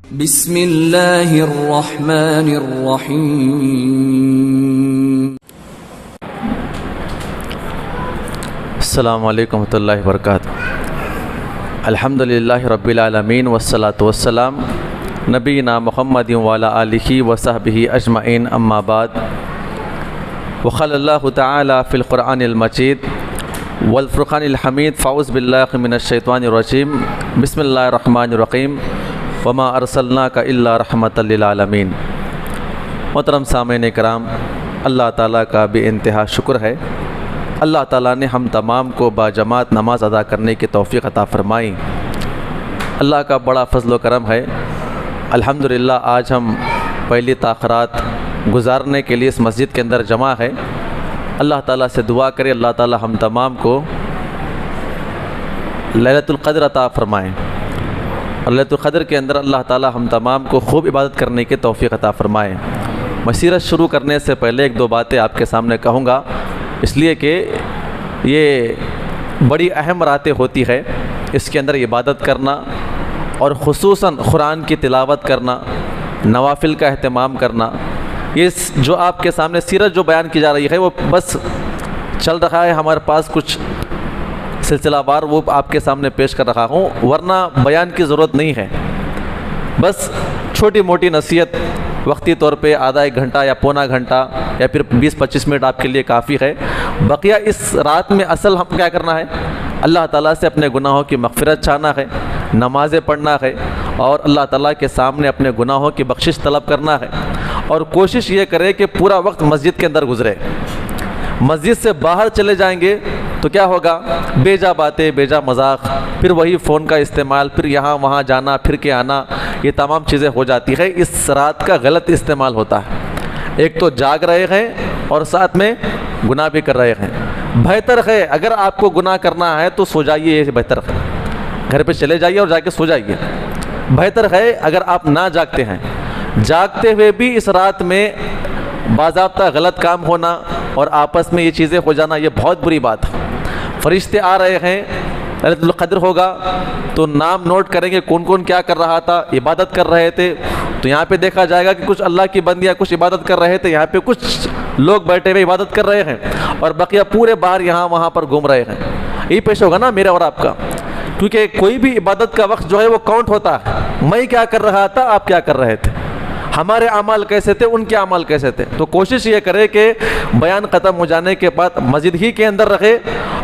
بسم اللہ الرحمن الرحیم۔ السلام علیکم ورحمۃ اللہ وبرکاتہ۔ الحمدللہ رب العالمین والصلاة والسلام نبینا محمد وعلی آلہ وصحبہ اجمعین، اما بعد۔ وقال اللہ تعالی فی القرآن المجید والفرقان الحمید، فاعوذ باللہ من الشیطان الرجیم، بسم اللہ الرحمن الرحیم، وما ارسلناک الا رحمۃ للعالمین۔ محترم سامعین کرام، اللہ تعالیٰ کا بے انتہا شکر ہے۔ اللہ تعالیٰ نے ہم تمام کو باجماعت نماز ادا کرنے کی توفیق عطا فرمائی۔ اللہ کا بڑا فضل و کرم ہے۔ الحمدللہ آج ہم پہلی تاخیرات گزارنے کے لیے اس مسجد کے اندر جمع ہے۔ اللہ تعالیٰ سے دعا کرے اللہ تعالیٰ ہم تمام کو لیلۃ القدر عطا فرمائیں، اور لیلۃ القدر کے اندر اللہ تعالیٰ ہم تمام کو خوب عبادت کرنے کی توفیق عطا فرمائیں۔ مسیرت شروع کرنے سے پہلے ایک دو باتیں آپ کے سامنے کہوں گا، اس لیے کہ یہ بڑی اہم راتیں ہوتی ہے۔ اس کے اندر عبادت کرنا اور خصوصاً قرآن کی تلاوت کرنا، نوافل کا اہتمام کرنا، یہ جو آپ کے سامنے سیرت جو بیان کی جا رہی ہے وہ بس چل رہا ہے، ہمارے پاس کچھ سلسلہ وار وہ آپ کے سامنے پیش کر رہا ہوں، ورنہ بیان کی ضرورت نہیں ہے۔ بس چھوٹی موٹی نصیحت وقتی طور پہ آدھا ایک گھنٹہ یا پونا گھنٹہ یا پھر 20-25 منٹ آپ کے لیے کافی ہے۔ بقیہ اس رات میں اصل ہم کیا کرنا ہے؟ اللہ تعالیٰ سے اپنے گناہوں کی مغفرت چاہنا ہے، نمازیں پڑھنا ہے، اور اللہ تعالیٰ کے سامنے اپنے گناہوں کی بخشش طلب کرنا ہے، اور کوشش یہ کرے کہ پورا وقت مسجد کے اندر گزرے۔ مسجد سے باہر چلے جائیں گے تو کیا ہوگا؟ بیجا باتیں، بیجا مذاق، پھر وہی فون کا استعمال، پھر یہاں وہاں جانا، پھر کے آنا، یہ تمام چیزیں ہو جاتی ہے۔ اس رات کا غلط استعمال ہوتا ہے۔ ایک تو جاگ رہے ہیں اور ساتھ میں گناہ بھی کر رہے ہیں۔ بہتر ہے اگر آپ کو گناہ کرنا ہے تو سو جائیے، یہ بہتر ہے، گھر پہ چلے جائیے اور جا کے سو جائیے۔ بہتر ہے اگر آپ نہ جاگتے ہیں، جاگتے ہوئے بھی اس رات میں باضابطہ غلط کام ہونا اور آپس میں یہ چیزیں ہو جانا، یہ بہت بری بات ہے۔ فرشتے آ رہے ہیں، لیلۃ القدر ہوگا تو نام نوٹ کریں گے کون کون کیا کر رہا تھا، عبادت کر رہے تھے، تو یہاں پہ دیکھا جائے گا کہ کچھ اللہ کی بندیاں کچھ عبادت کر رہے تھے، یہاں پہ کچھ لوگ بیٹھے ہوئے عبادت کر رہے ہیں، اور بقیہ پورے باہر یہاں وہاں پر گھوم رہے ہیں۔ یہی پیش ہوگا نا میرا اور آپ کا، کیونکہ کوئی بھی عبادت کا وقت جو ہے وہ کاؤنٹ ہوتا ہے۔ میں کیا کر رہا تھا، آپ کیا کر رہے تھے، ہمارے اعمال کیسے تھے، ان کے اعمال کیسے تھے۔ تو کوشش یہ کرے کہ بیان ختم ہو جانے کے بعد مسجد ہی کے اندر رہے،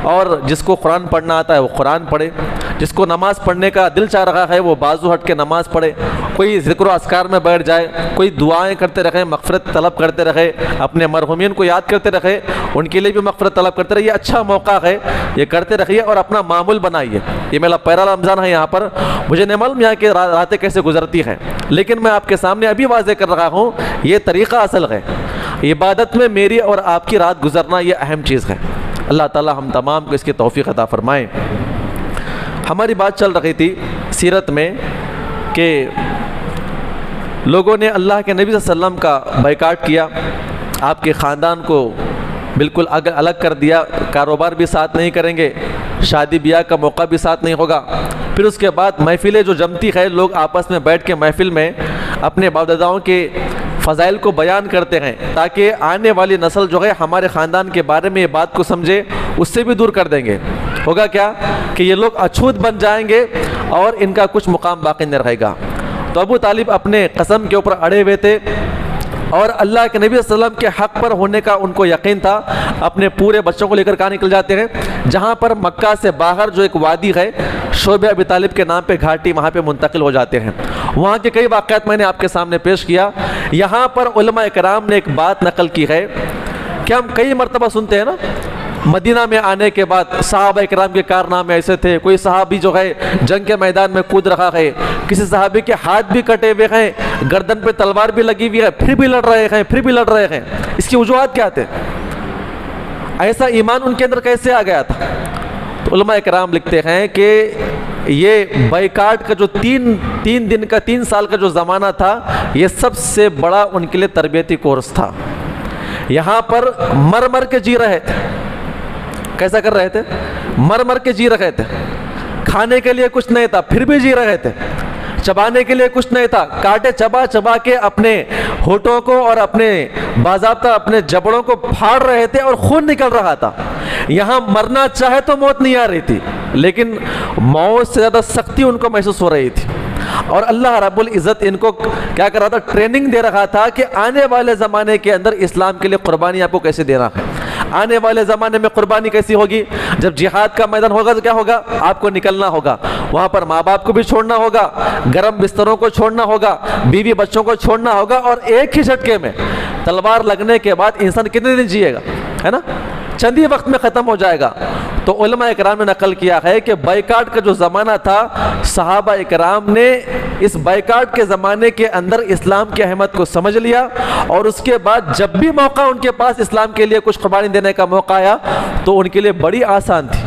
اور جس کو قرآن پڑھنا آتا ہے وہ قرآن پڑھے، جس کو نماز پڑھنے کا دل چاہ رہا ہے وہ بازو ہٹ کے نماز پڑھے، کوئی ذکر و اذکار میں بیٹھ جائے، کوئی دعائیں کرتے رہے، مغفرت طلب کرتے رہے، اپنے مرحومین کو یاد کرتے رہے، ان کے لیے بھی مغفرت طلب کرتے رہے۔ یہ اچھا موقع ہے، یہ کرتے رہیے اور اپنا معمول بنائیے۔ یہ میرا پہلا رمضان ہے یہاں پر، مجھے نہیں معلوم یہاں کی راتیں کیسے گزرتی ہیں، لیکن میں آپ کے سامنے ابھی واضح کر رہا ہوں، یہ طریقہ اصل ہے۔ عبادت میں میری اور آپ کی رات گزرنا یہ اہم چیز ہے۔ اللہ تعالیٰ ہم تمام کو اس کی توفیق عطا فرمائیں۔ ہماری بات چل رہی تھی سیرت میں کہ لوگوں نے اللہ کے نبی صلی اللہ علیہ وسلم کا بائیکاٹ کیا، آپ کے خاندان کو بالکل الگ کر دیا، کاروبار بھی ساتھ نہیں کریں گے، شادی بیاہ کا موقع بھی ساتھ نہیں ہوگا۔ پھر اس کے بعد محفلیں جو جمتی ہے، لوگ آپس میں بیٹھ کے محفل میں اپنے باپ داداؤں کے فضائل کو بیان کرتے ہیں، تاکہ آنے والی نسل جو ہے ہمارے خاندان کے بارے میں یہ بات کو سمجھے، اس سے بھی دور کر دیں گے۔ ہوگا کیا کہ یہ لوگ اچھوت بن جائیں گے اور ان کا کچھ مقام باقی نہیں رہے گا۔ تو ابو طالب اپنے قسم کے اوپر اڑے ہوئے تھے، اور اللہ کے نبی صلی اللہ علیہ وسلم کے حق پر ہونے کا ان کو یقین تھا۔ اپنے پورے بچوں کو لے کر کہاں نکل جاتے ہیں؟ جہاں پر مکہ سے باہر جو ایک وادی ہے، شعبہ ابی طالب کے نام پہ گھاٹی، وہاں پہ منتقل ہو جاتے ہیں۔ وہاں کے کئی واقعات میں نے آپ کے سامنے پیش کیا۔ یہاں پر علماء کرام نے ایک بات نقل کی ہے کہ ہم کئی مرتبہ سنتے ہیں نا، مدینہ میں آنے کے بعد صحابہ کرام کے کارنامے ایسے تھے، کوئی صحابی جو ہے جنگ کے میدان میں کود رہا ہے، کسی صحابی کے ہاتھ بھی کٹے ہوئے ہیں، گردن پہ تلوار بھی لگی ہوئی ہے، پھر بھی لڑ رہے ہیں۔ اس کی وجوہات کیا تھے؟ ایسا ایمان ان کے اندر کیسے آ گیا تھا؟ تو علماء کرام لکھتے ہیں کہ یہ بائیکاٹ کا جو تین سال کا جو زمانہ تھا، یہ سب سے بڑا ان کے لیے تربیتی کورس تھا۔ یہاں پر مر کے جی رہے تھے۔ کیسا کر رہے تھے؟ مر کے جی رہے تھے، کھانے کے لیے کچھ نہیں تھا، پھر بھی جی رہے تھے۔ چبانے کے لیے کچھ نہیں تھا، کانٹے چبا چبا کے اپنے ہونٹوں کو اور اپنے باضابطہ اپنے جبڑوں کو پھاڑ رہے تھے اور خون نکل رہا تھا۔ یہاں مرنا چاہے تو موت نہیں آ رہی تھی، لیکن موت سے زیادہ سختی ان کو محسوس ہو رہی تھی، اور اللہ رب العزت ان کو کیا کر رہا تھا؟ ٹریننگ دے رہا تھا کہ آنے والے زمانے کے اندر اسلام کے لیے قربانی آپ کو کیسے دینا ہے۔ آنے والے زمانے میں قربانی کیسی ہوگی؟ جب جہاد کا میدان ہوگا تو کیا ہوگا؟ آپ کو نکلنا ہوگا، وہاں پر ماں باپ کو بھی چھوڑنا ہوگا، گرم بستروں کو چھوڑنا ہوگا، بیوی بچوں کو چھوڑنا ہوگا، اور ایک ہی جھٹکے میں تلوار لگنے کے بعد انسان کتنے دن جیے گا، ہے نا؟ چند ہی وقت میں ختم ہو جائے گا۔ تو علماء اکرام نے نقل کیا ہے کہ بائیکاٹ کا جو زمانہ تھا، صحابہ اکرام نے اس بائیکاٹ کے زمانے کے اندر اسلام کی اہمیت کو سمجھ لیا، اور اس کے بعد جب بھی موقع ان کے پاس اسلام کے لیے کچھ قربانی دینے کا موقع آیا تو ان کے لیے بڑی آسان تھی۔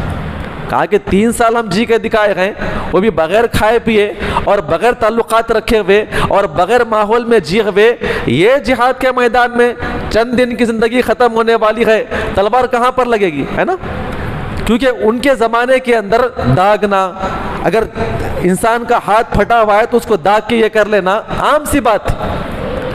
کہا کہ 3 سال ہم جی کے دکھائے ہیں، وہ بھی بغیر کھائے پیے اور بغیر تعلقات رکھے ہوئے اور بغیر ماحول میں جیے ہوئے، یہ جہاد کے میدان میں چند دن کی زندگی ختم ہونے والی ہے، تلوار کہاں پر لگے گی، ہے نا؟ کیونکہ ان کے زمانے کے اندر داغنا، اگر انسان کا ہاتھ پھٹا ہوا ہے تو اس کو داغ کے یہ کر لینا عام سی بات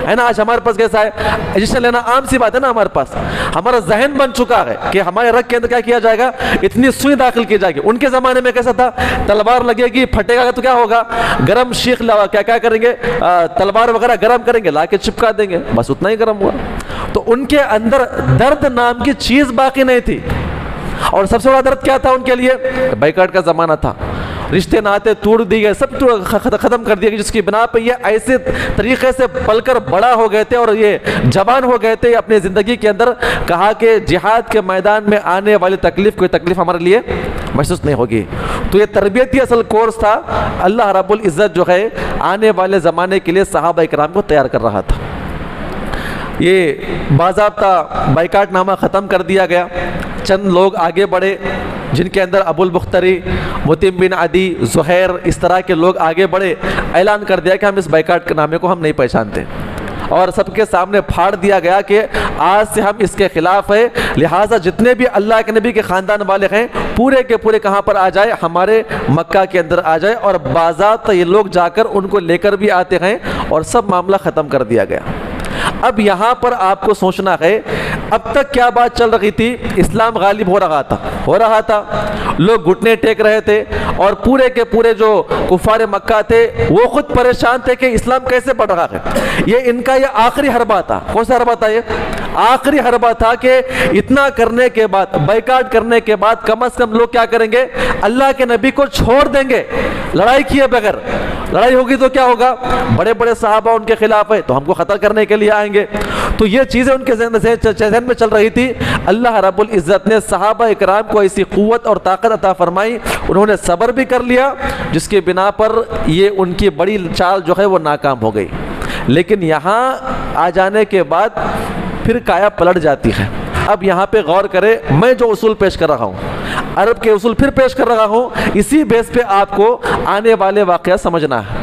ہے نا۔ آج ہمارے پاس کیسا ہے؟ انجیکشن لینا عام سی بات ہے نا۔ ہمارے پاس ہمارا ذہن بن چکا ہے کہ ہمارے رگ کے اندر کیا کیا جائے گا؟ اتنی سوئی داخل کی جائے گی۔ ان کے زمانے میں کیسا تھا؟ تلوار لگے گی، پھٹے گا تو کیا ہوگا؟ گرم شیخ لوا کیا کریں گے؟ تلوار وغیرہ گرم کریں گے، لا کے چپکا دیں گے، بس اتنا ہی گرم ہوا۔ تو ان کے اندر درد نام کی چیز باقی نہیں تھی۔ اور سب سے بڑا درد کیا تھا ان کے لیے؟ بائیکاٹ کا زمانہ تھا، رشتے ناتے توڑ دیے گئے، سب ختم کر دیا گیا، جس کی بنا پہ یہ ایسے طریقے سے پل کر بڑا ہو گئے تھے اور یہ جوان ہو گئے تھے اپنی زندگی کے اندر۔ کہا کہ جہاد کے میدان میں آنے والی تکلیف کوئی تکلیف ہمارے لیے محسوس نہیں ہوگی۔ تو یہ تربیتی اصل کورس تھا، اللہ رب العزت جو ہے آنے والے زمانے کے لیے صحابہ اکرام کو تیار کر رہا تھا۔ یہ باضابطہ بائیکاٹ نامہ ختم کر دیا گیا، چند لوگ آگے بڑھے جن کے اندر ابو البختری، متیم بن عدی، زہیر، اس طرح کے لوگ آگے بڑھے، اعلان کر دیا کہ ہم اس بائیکاٹ کے نامے کو ہم نہیں پہچانتے، اور سب کے سامنے پھاڑ دیا گیا کہ آج سے ہم اس کے خلاف ہیں، لہٰذا جتنے بھی اللہ کے نبی کے خاندان والے ہیں پورے کے پورے کہاں پر آ جائے؟ ہمارے مکہ کے اندر آ جائے، اور باضابطہ یہ لوگ جا کر ان کو لے کر بھی آتے ہیں، اور سب معاملہ ختم کر دیا گیا۔ اب یہاں پر آپ کو سوچنا ہے اب تک کیا بات چل رہی تھی؟ اسلام غالب ہو رہا تھا، لوگ گھٹنے ٹیک رہے تھے، اور پورے کے پورے جو کفار مکہ تھے وہ خود پریشان تھے کہ اسلام کیسے بڑھ رہا ہے۔ یہ ان کا یہ آخری حربہ تھا۔ کون سا حربہ تھا؟ یہ آخری حربہ تھا کہ اتنا کرنے کے بعد، بائیکاٹ کرنے کے بعد، کم از کم لوگ کیا کریں گے؟ اللہ کے نبی کو چھوڑ دیں گے لڑائی کیے بغیر۔ لڑائی ہوگی تو کیا ہوگا؟ بڑے بڑے صحابہ ان کے خلاف ہے تو ہم کو خطر کرنے کے لیے آئیں گے۔ تو یہ چیزیں ان کے ذہن میں چل رہی تھی۔ اللہ رب العزت نے صحابہ اکرام کو ایسی قوت اور طاقت عطا فرمائی، انہوں نے صبر بھی کر لیا، جس کے بنا پر یہ ان کی بڑی چال جو ہے وہ ناکام ہو گئی۔ لیکن یہاں آ جانے کے بعد پھر کایا پلٹ جاتی ہے۔ اب یہاں پہ غور کرے، میں جو اصول پیش کر رہا ہوں، عرب کے اصول پھر پیش کر رہا ہوں، اسی بیس پہ آپ کو آنے والے واقعات سمجھنا ہے۔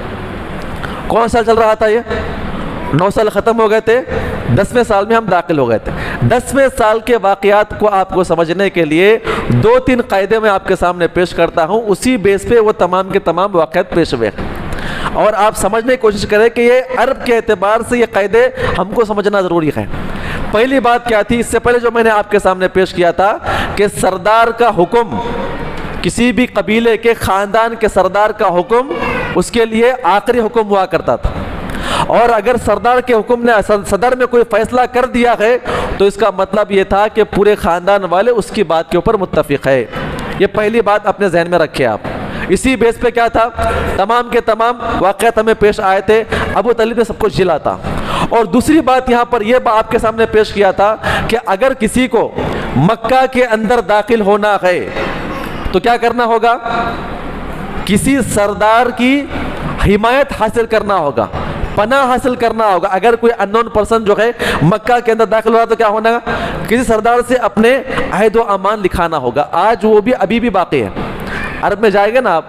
کون سال چل رہا تھا؟ یہ 9 سال ختم ہو گئے تھے، 10ویں سال میں ہم داخل ہو گئے تھے۔ 10ویں سال کے واقعات کو آپ کو سمجھنے کے لیے 2-3 قاعدے میں آپ کے سامنے پیش کرتا ہوں، اسی بیس پہ وہ تمام کے تمام واقعات پیش ہوئے ہیں، اور آپ سمجھنے کی کوشش کریں کہ یہ عرب کے اعتبار سے یہ قاعدے ہم کو سمجھنا ضروری ہے۔ پہلی بات کیا تھی؟ اس سے پہلے جو میں نے آپ کے سامنے پیش کیا تھا کہ سردار کا حکم، کسی بھی قبیلے کے خاندان کے سردار کا حکم اس کے لیے آخری حکم ہوا کرتا تھا، اور اگر سردار کے حکم نے صدر میں کوئی فیصلہ کر دیا ہے تو اس کا مطلب یہ تھا کہ پورے خاندان والے اس کی بات کے اوپر متفق ہے۔ یہ پہلی بات اپنے ذہن میں رکھیں آپ۔ اسی بیس پہ کیا تھا؟ تمام کے تمام واقعات ہمیں پیش آئے تھے، ابو طالب نے سب کو جلا تھا۔ اور دوسری بات یہاں پر یہ آپ کے سامنے پیش کیا تھا کہ اگر کسی کو مکہ کے اندر داخل ہونا ہے تو کیا کرنا ہوگا؟ کسی سردار کی حمایت حاصل کرنا ہوگا، پناہ حاصل کرنا ہوگا۔ اگر کوئی انون پرسن جو ہے مکہ کے اندر داخل ہو رہا تو کیا ہونا؟ کسی سردار سے اپنے عہد و امان لکھانا ہوگا۔ آج وہ بھی ابھی بھی باقی ہے۔ عرب میں جائیں گے نا آپ،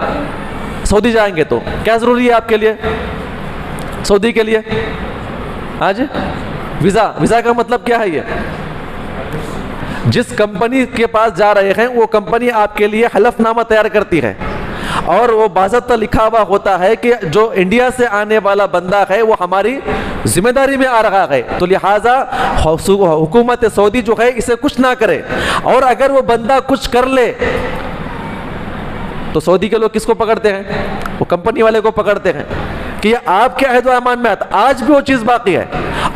سعودی جائیں گے تو کیا ضروری ہے آپ کے لیے؟ سعودی کے لیے آج ویزا کا مطلب کیا ہے؟ یہ جس کمپنی کے پاس جا رہے ہیں وہ کمپنی آپ کے لیے حلف نامہ تیار کرتی ہے، اور وہ باضابطہ لکھا ہوا ہوتا ہے کہ جو انڈیا سے آنے والا بندہ ہے وہ ہماری ذمہ داری میں آ رہا ہے، تو لہٰذا حکومت سعودی جو ہے اسے کچھ نہ کرے، اور اگر وہ بندہ کچھ کر لے تو سعودی کے لوگ کس کو پکڑتے ہیں؟ وہ کمپنی والے کو پکڑتے ہیں کہ یہ آپ کے عہد و ایمان میں آتا۔ آج بھی وہ چیز باقی ہے،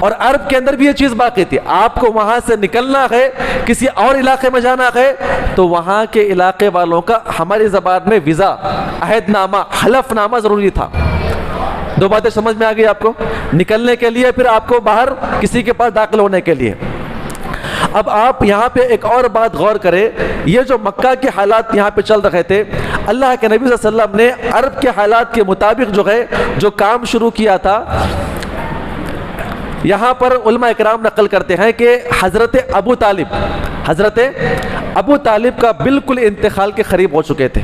اور عرب کے اندر بھی یہ چیز باقی تھی۔ آپ کو وہاں سے نکلنا ہے، کسی اور علاقے میں جانا ہے، تو وہاں کے علاقے والوں کا ہماری زبان میں ویزا، عہد نامہ، حلف نامہ ضروری تھا۔ دو باتیں سمجھ میں آ گئی آپ کو؟ نکلنے کے لیے، پھر آپ کو باہر کسی کے پاس داخل ہونے کے لیے۔ اب آپ یہاں پہ ایک اور بات غور کریں، یہ جو مکہ کے حالات یہاں پہ چل رہے تھے، اللہ کے نبی صلی اللہ علیہ وسلم نے عرب کے حالات کے مطابق جو ہے جو کام شروع کیا تھا، یہاں پر علماء اکرام نقل کرتے ہیں کہ حضرت ابو طالب کا بالکل انتقال کے قریب ہو چکے تھے۔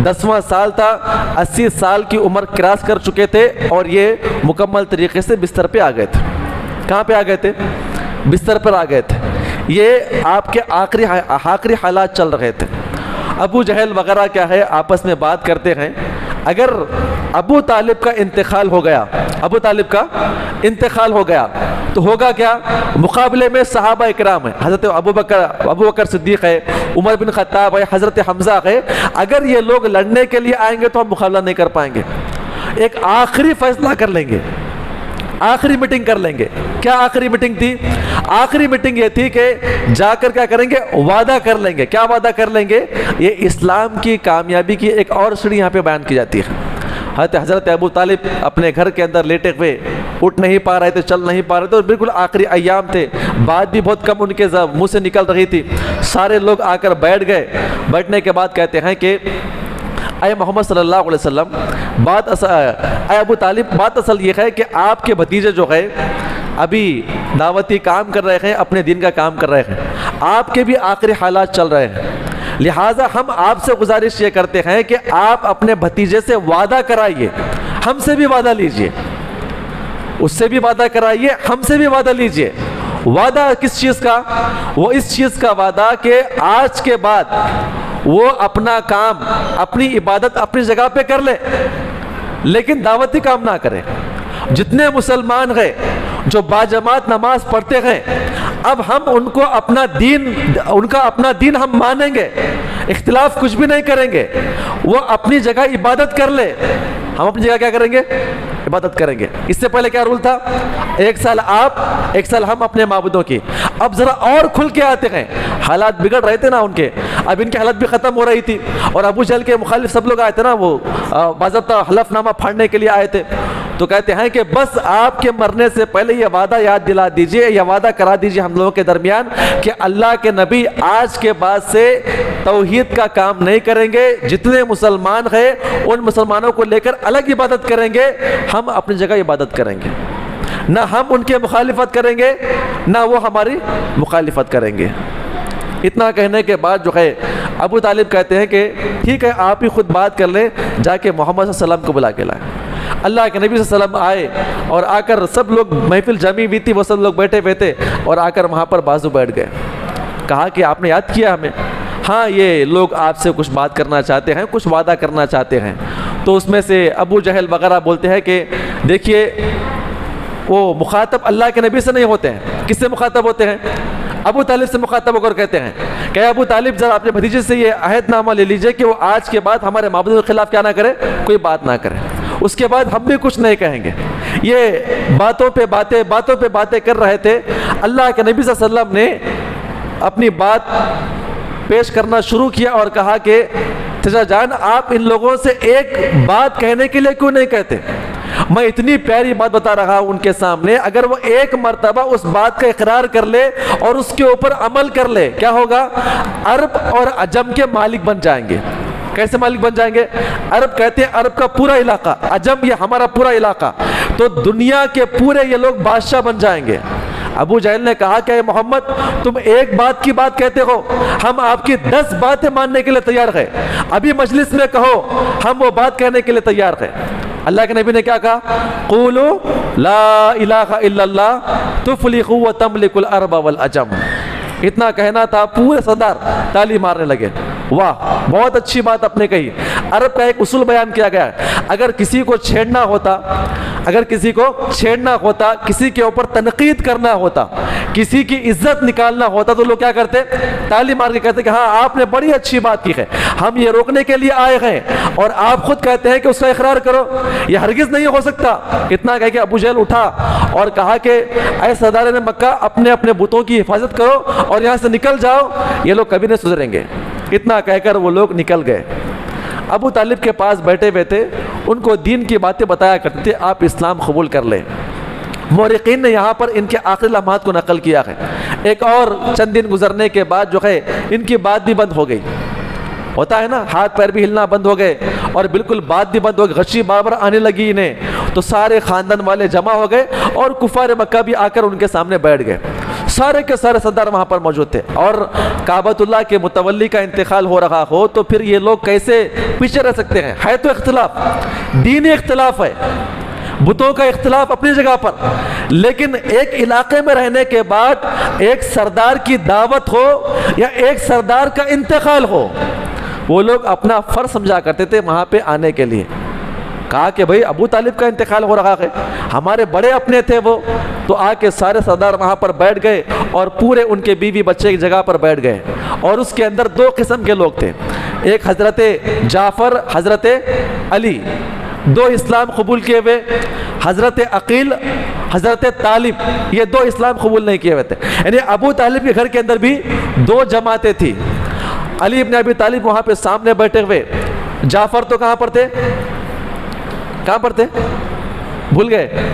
10واں سال تھا، 80 سال کی عمر کراس کر چکے تھے، اور یہ مکمل طریقے سے بستر پہ آ گئے تھے۔ کہاں پہ آ گئے تھے؟ بستر پر آ گئے تھے۔ یہ آپ کے آخری حالات چل رہے تھے۔ ابو جہل وغیرہ کیا ہے آپس میں بات کرتے ہیں، اگر ابو طالب کا انتقال ہو گیا تو ہوگا کیا؟ مقابلے میں صحابہ اکرام ہیں، حضرت ابو بکر صدیق ہے، عمر بن خطاب ہے، حضرت حمزہ ہے، اگر یہ لوگ لڑنے کے لیے آئیں گے تو ہم مقابلہ نہیں کر پائیں گے۔ ایک آخری فیصلہ کر لیں گے، آخری میٹنگ کر لیں گے۔ کیا آخری میٹنگ تھی؟ آخری میٹنگ یہ تھی کہ جا کر کیا کریں گے؟ وعدہ کر لیں گے۔ کیا وعدہ کر لیں گے؟ یہ اسلام کی کامیابی کی ایک اور سیڑھی یہاں پہ بیان کی جاتی ہے۔ حضرت ابو طالب اپنے گھر کے اندر لیٹے ہوئے، اٹھ نہیں پا رہے تھے، چل نہیں پا رہے تھے، اور بالکل آخری ایام تھے، بات بھی بہت کم ان کے منہ سے نکل رہی تھی۔ سارے لوگ آ کر بیٹھ گئے۔ بیٹھنے کے بعد کہتے ہیں کہ اے محمد صلی اللہ علیہ وسلم، اے ابو طالب، بات اصل یہ ہے کہ آپ کے بھتیجے جو ہے ابھی دعوتی کام کر رہے ہیں، اپنے دین کا کام کر رہے ہیں، آپ کے بھی آخری حالات چل رہے ہیں، لہٰذا ہم آپ سے گزارش یہ کرتے ہیں کہ آپ اپنے بھتیجے سے وعدہ کرائیے، ہم سے بھی وعدہ لیجئے، اس سے بھی وعدہ کرائیے، ہم سے بھی وعدہ لیجئے۔ وعدہ کس چیز کا؟ وہ اس چیز کا وعدہ کہ آج کے بعد وہ اپنا کام، اپنی عبادت اپنی جگہ پہ کر لے، لیکن دعوتی کام نہ کرے۔ جتنے مسلمان ہیں جو باجماعت نماز پڑھتے ہیں، اب ہم ان کا اپنا دین ہم مانیں گے، اختلاف کچھ بھی نہیں کریں گے۔ وہ اپنی جگہ عبادت کر لے، ہم اپنی جگہ کیا کریں گے؟ عبادت کریں گے۔ اس سے پہلے کیا رول تھا؟ 1 سال آپ، 1 سال ہم اپنے معبودوں کی۔ اب ذرا اور کھل کے آتے ہیں، حالات بگڑ رہے تھے نا ان کے، اب ان کی حالت بھی ختم ہو رہی تھی، اور ابو جہل کے مخالف سب لوگ آئے تھے نا، وہ باضابطہ حلف نامہ پھاڑنے کے لیے آئے تھے۔ تو کہتے ہیں کہ بس آپ کے مرنے سے پہلے یہ وعدہ یاد دلا دیجئے، یہ وعدہ کرا دیجئے ہم لوگوں کے درمیان کہ اللہ کے نبی آج کے بعد سے توحید کا کام نہیں کریں گے، جتنے مسلمان ہیں ان مسلمانوں کو لے کر الگ عبادت کریں گے، ہم اپنی جگہ عبادت کریں گے، نہ ہم ان کے مخالفت کریں گے نہ وہ ہماری مخالفت کریں گے۔ اتنا کہنے کے بعد جو ہے ابو طالب کہتے ہیں کہ ٹھیک ہے، آپ ہی خود بات کر لیں، جا کے محمد صلی اللہ علیہ وسلم کو بلا کے لائیں۔ اللہ کے نبی صلی اللہ علیہ وسلم آئے، اور آ کر سب لوگ، محفل جمی ہوئی تھی، وہ سب لوگ بیٹھے ہوئے تھے، اور آ کر وہاں پر بازو بیٹھ گئے۔ کہا کہ آپ نے یاد کیا ہمیں؟ ہاں، یہ لوگ آپ سے کچھ بات کرنا چاہتے ہیں، کچھ وعدہ کرنا چاہتے ہیں۔ تو اس میں سے ابو جہل وغیرہ بولتے ہیں کہ دیکھیے، وہ مخاطب اللہ کے نبی سے نہیں ہوتے ہیں، کس سے مخاطب ہوتے ہیں؟ ابو طالب سے مخاطب ہو کر کہتے ہیں کہ ابو طالب ذرا اپنے بھتیجے سے یہ عہد نامہ لے لیجئے کہ وہ آج کے بعد ہمارے معبودوں کے خلاف کیا نہ کرے، کوئی بات نہ کرے، اس کے بعد ہم بھی کچھ نہیں کہیں گے۔ یہ باتوں پہ باتیں کر رہے تھے۔ اللہ کے نبی صلی اللہ علیہ وسلم نے اپنی بات پیش کرنا شروع کیا اور کہا کہ چچا جان، آپ ان لوگوں سے ایک بات کہنے کے لیے کیوں نہیں کہتے؟ میں اتنی پیاری بات بتا رہا ہوں ان کے سامنے، اگر وہ ایک مرتبہ اس بات کا اقرار کر لے اور اس کے اوپر عمل کر لے، کیا ہوگا؟ عرب اور عجم کے مالک بن جائیں گے۔ کیسے مالک بن جائیں گے؟ عرب کہتے ہیں عرب کا پورا علاقہ، عجم یہ ہمارا پورا علاقہ، تو دنیا کے پورے یہ لوگ بادشاہ بن جائیں گے۔ ابو جہل نے کہا کہ اے محمد، تم ایک بات کی بات کہتے ہو، ہم آپ کی 10 باتیں ماننے کے لیے تیار ہیں، ابھی مجلس میں کہو، ہم وہ بات کہنے کے لیے تیار ہیں۔ اللہ کے نبی نے کیا کہا؟ قولوا لا الہ الا اللہ تفلحوا وتملکوا الارض والعجم۔ اتنا کہنا تھا، پورے سردار تالی مارنے لگے، واہ، بہت اچھی بات آپ نے کہی۔ عرب کا ایک اصول بیان کیا گیا ہے، اگر کسی کو چھیڑنا ہوتا، کسی کے اوپر تنقید کرنا ہوتا، کسی کی عزت نکالنا ہوتا تو لوگ کیا کرتے؟ تالی مار کے کہتے کہ ہاں آپ نے بڑی اچھی بات کی ہے، ہم یہ روکنے کے لیے آئے ہیں، اور آپ خود کہتے ہیں کہ اس کا اقرار کرو، یہ ہرگز نہیں ہو سکتا۔ اتنا کہہ کے ابو جہل اٹھا اور کہا کہ اے سرداران مکہ، اپنے اپنے بتوں کی حفاظت کرو اور یہاں سے نکل جاؤ، یہ لوگ کبھی نہیں سدھریں گے۔ اتنا کہہ کر وہ لوگ نکل گئے۔ ابو طالب کے پاس بیٹھے بیٹھے ان کو دین کی باتیں بتایا کرتے تھے، آپ اسلام قبول کر لیں۔ مورخین نے یہاں پر ان کے آخری لمحات کو نقل کیا ہے۔ ایک اور چند دن گزرنے کے بعد جو ہے ان کی بات بھی بند ہو گئی، ہوتا ہے نا، ہاتھ پیر بھی ہلنا بند ہو گئے اور بالکل بات بھی بند ہو گئی، غشی بابر آنے لگی انہیں، تو سارے خاندان والے جمع ہو گئے اور کفار مکہ بھی آ کر ان کے سامنے بیٹھ گئے۔ سارے کے سارے سردار وہاں پر موجود تھے، اور کعبۃ اللہ کے متولی کا انتقال ہو رہا ہو تو پھر یہ لوگ کیسے پیچھے رہ سکتے ہیں؟ ہے تو اختلاف، دینی اختلاف ہے، بتوں کا اختلاف اپنی جگہ پر، لیکن ایک علاقے میں رہنے کے بعد ایک سردار کی دعوت ہو یا ایک سردار کا انتقال ہو، وہ لوگ اپنا فرض سمجھا کرتے تھے وہاں پہ آنے کے لیے۔ کہا کہ بھئی ابو طالب کا انتقال ہو رہا ہے، ہمارے بڑے اپنے تھے وہ، تو آ کے سارے سردار وہاں پر بیٹھ گئے اور پورے ان کے بیوی بچے کی جگہ پر بیٹھ گئے، اور اس کے اندر دو قسم کے لوگ تھے، ایک حضرت جعفر، حضرت علی، دو اسلام قبول کیے ہوئے، حضرت عقیل، حضرت طالب، یہ دو اسلام قبول نہیں کیے ہوئے تھے۔ یعنی ابو طالب کے گھر کے اندر بھی دو جماعتیں تھی، علی ابن ابی طالب وہاں پہ سامنے بیٹھے ہوئے، جعفر تو کہاں پر تھے؟ کہاں پر تھے؟ بھول گئے؟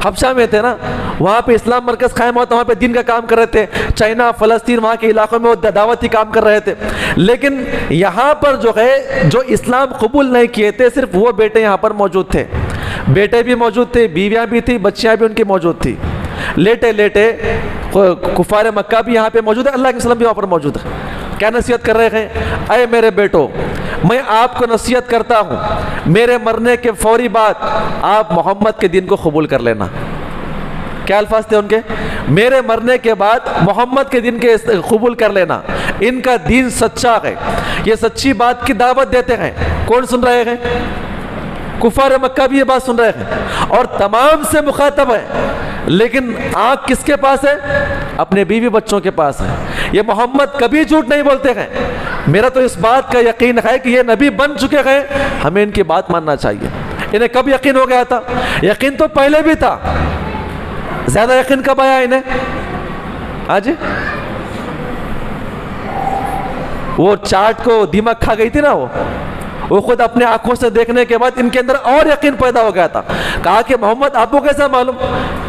حبشہ میں تھے نا، وہاں پہ اسلام مرکز قائم ہوا تھا، وہاں پہ دین کا کام کر رہے تھے، چائنا، فلسطین، وہاں کے علاقوں میں وہ دعوتی کام کر رہے تھے۔ لیکن یہاں پر جو ہے جو اسلام قبول نہیں کیے تھے، صرف وہ بیٹے یہاں پر موجود تھے، بیٹے بھی موجود تھے، بیویاں بھی تھی، بچیاں بھی ان کی موجود تھی۔ لیٹے لیٹے کفار مکہ بھی یہاں پہ موجود ہے، اللہ کے وسلم بھی وہاں پر موجود ہے۔ کیا نصیحت کر رہے ہیں؟ اے میرے بیٹو، میں آپ کو نصیحت کرتا ہوں، میرے مرنے کے فوری بعد آپ محمد کے دین کو قبول کر لینا۔ کیا الفاظ تھے ان کے؟ میرے مرنے کے بعد محمد کے دین کے قبول کر لینا، ان کا دین سچا ہے، یہ سچی بات کی دعوت دیتے ہیں۔ کون سن رہے ہیں؟ کفار مکہ بھی یہ بات سن رہے ہیں اور تمام سے مخاطب ہے، لیکن آنکھ کس کے پاس ہے؟ اپنے بیوی بچوں کے پاس ہے۔ یہ محمد کبھی جھوٹ نہیں بولتے ہیں، میرا تو اس بات کا یقین ہے کہ یہ نبی بن چکے ہیں، ہمیں ان کی بات ماننا چاہیے۔ انہیں کب یقین ہو گیا تھا؟ یقین تو پہلے بھی تھا، زیادہ یقین کب آیا انہیں؟ ہاں جی، وہ چاٹ کو دیمک کھا گئی تھی نا، وہ خود اپنے آنکھوں سے دیکھنے کے بعد ان کے اندر اور یقین پیدا ہو گیا تھا۔ کہا کہ محمد آپ کو کیسا معلوم؟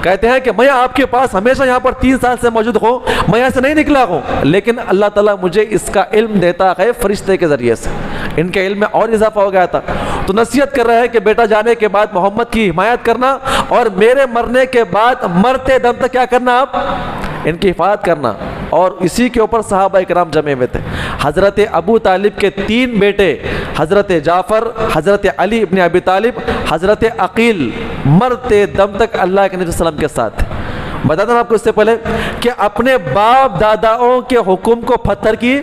کہتے ہیں کہ میں آپ کے پاس ہمیشہ یہاں پر 3 سال سے موجود ہوں، میں یہاں سے نہیں نکلا ہوں، لیکن اللہ تعالیٰ مجھے اس کا علم دیتا ہے فرشتے کے ذریعے سے۔ ان کے علم میں اور اضافہ ہو گیا تھا، تو نصیحت کر رہے ہیں کہ بیٹا جانے کے بعد محمد کی حمایت کرنا، اور میرے مرنے کے بعد مرتے دم تک کیا کرنا؟ آپ ان کی حفاظت کرنا۔ اور اسی کے اوپر صحابہ اکرام جمع ہوئے تھے۔ حضرت ابو طالب کے 3 بیٹے، حضرت جعفر، حضرت علی ابن ابی طالب، حضرت عقیل، مرتے دم تک اللہ کے نبی صلی اللہ علیہ وسلم کے ساتھ تھے۔ بتاتا ہوں آپ کو اس سے پہلے کہ اپنے باپ داداؤں کے حکم کو پتھر کی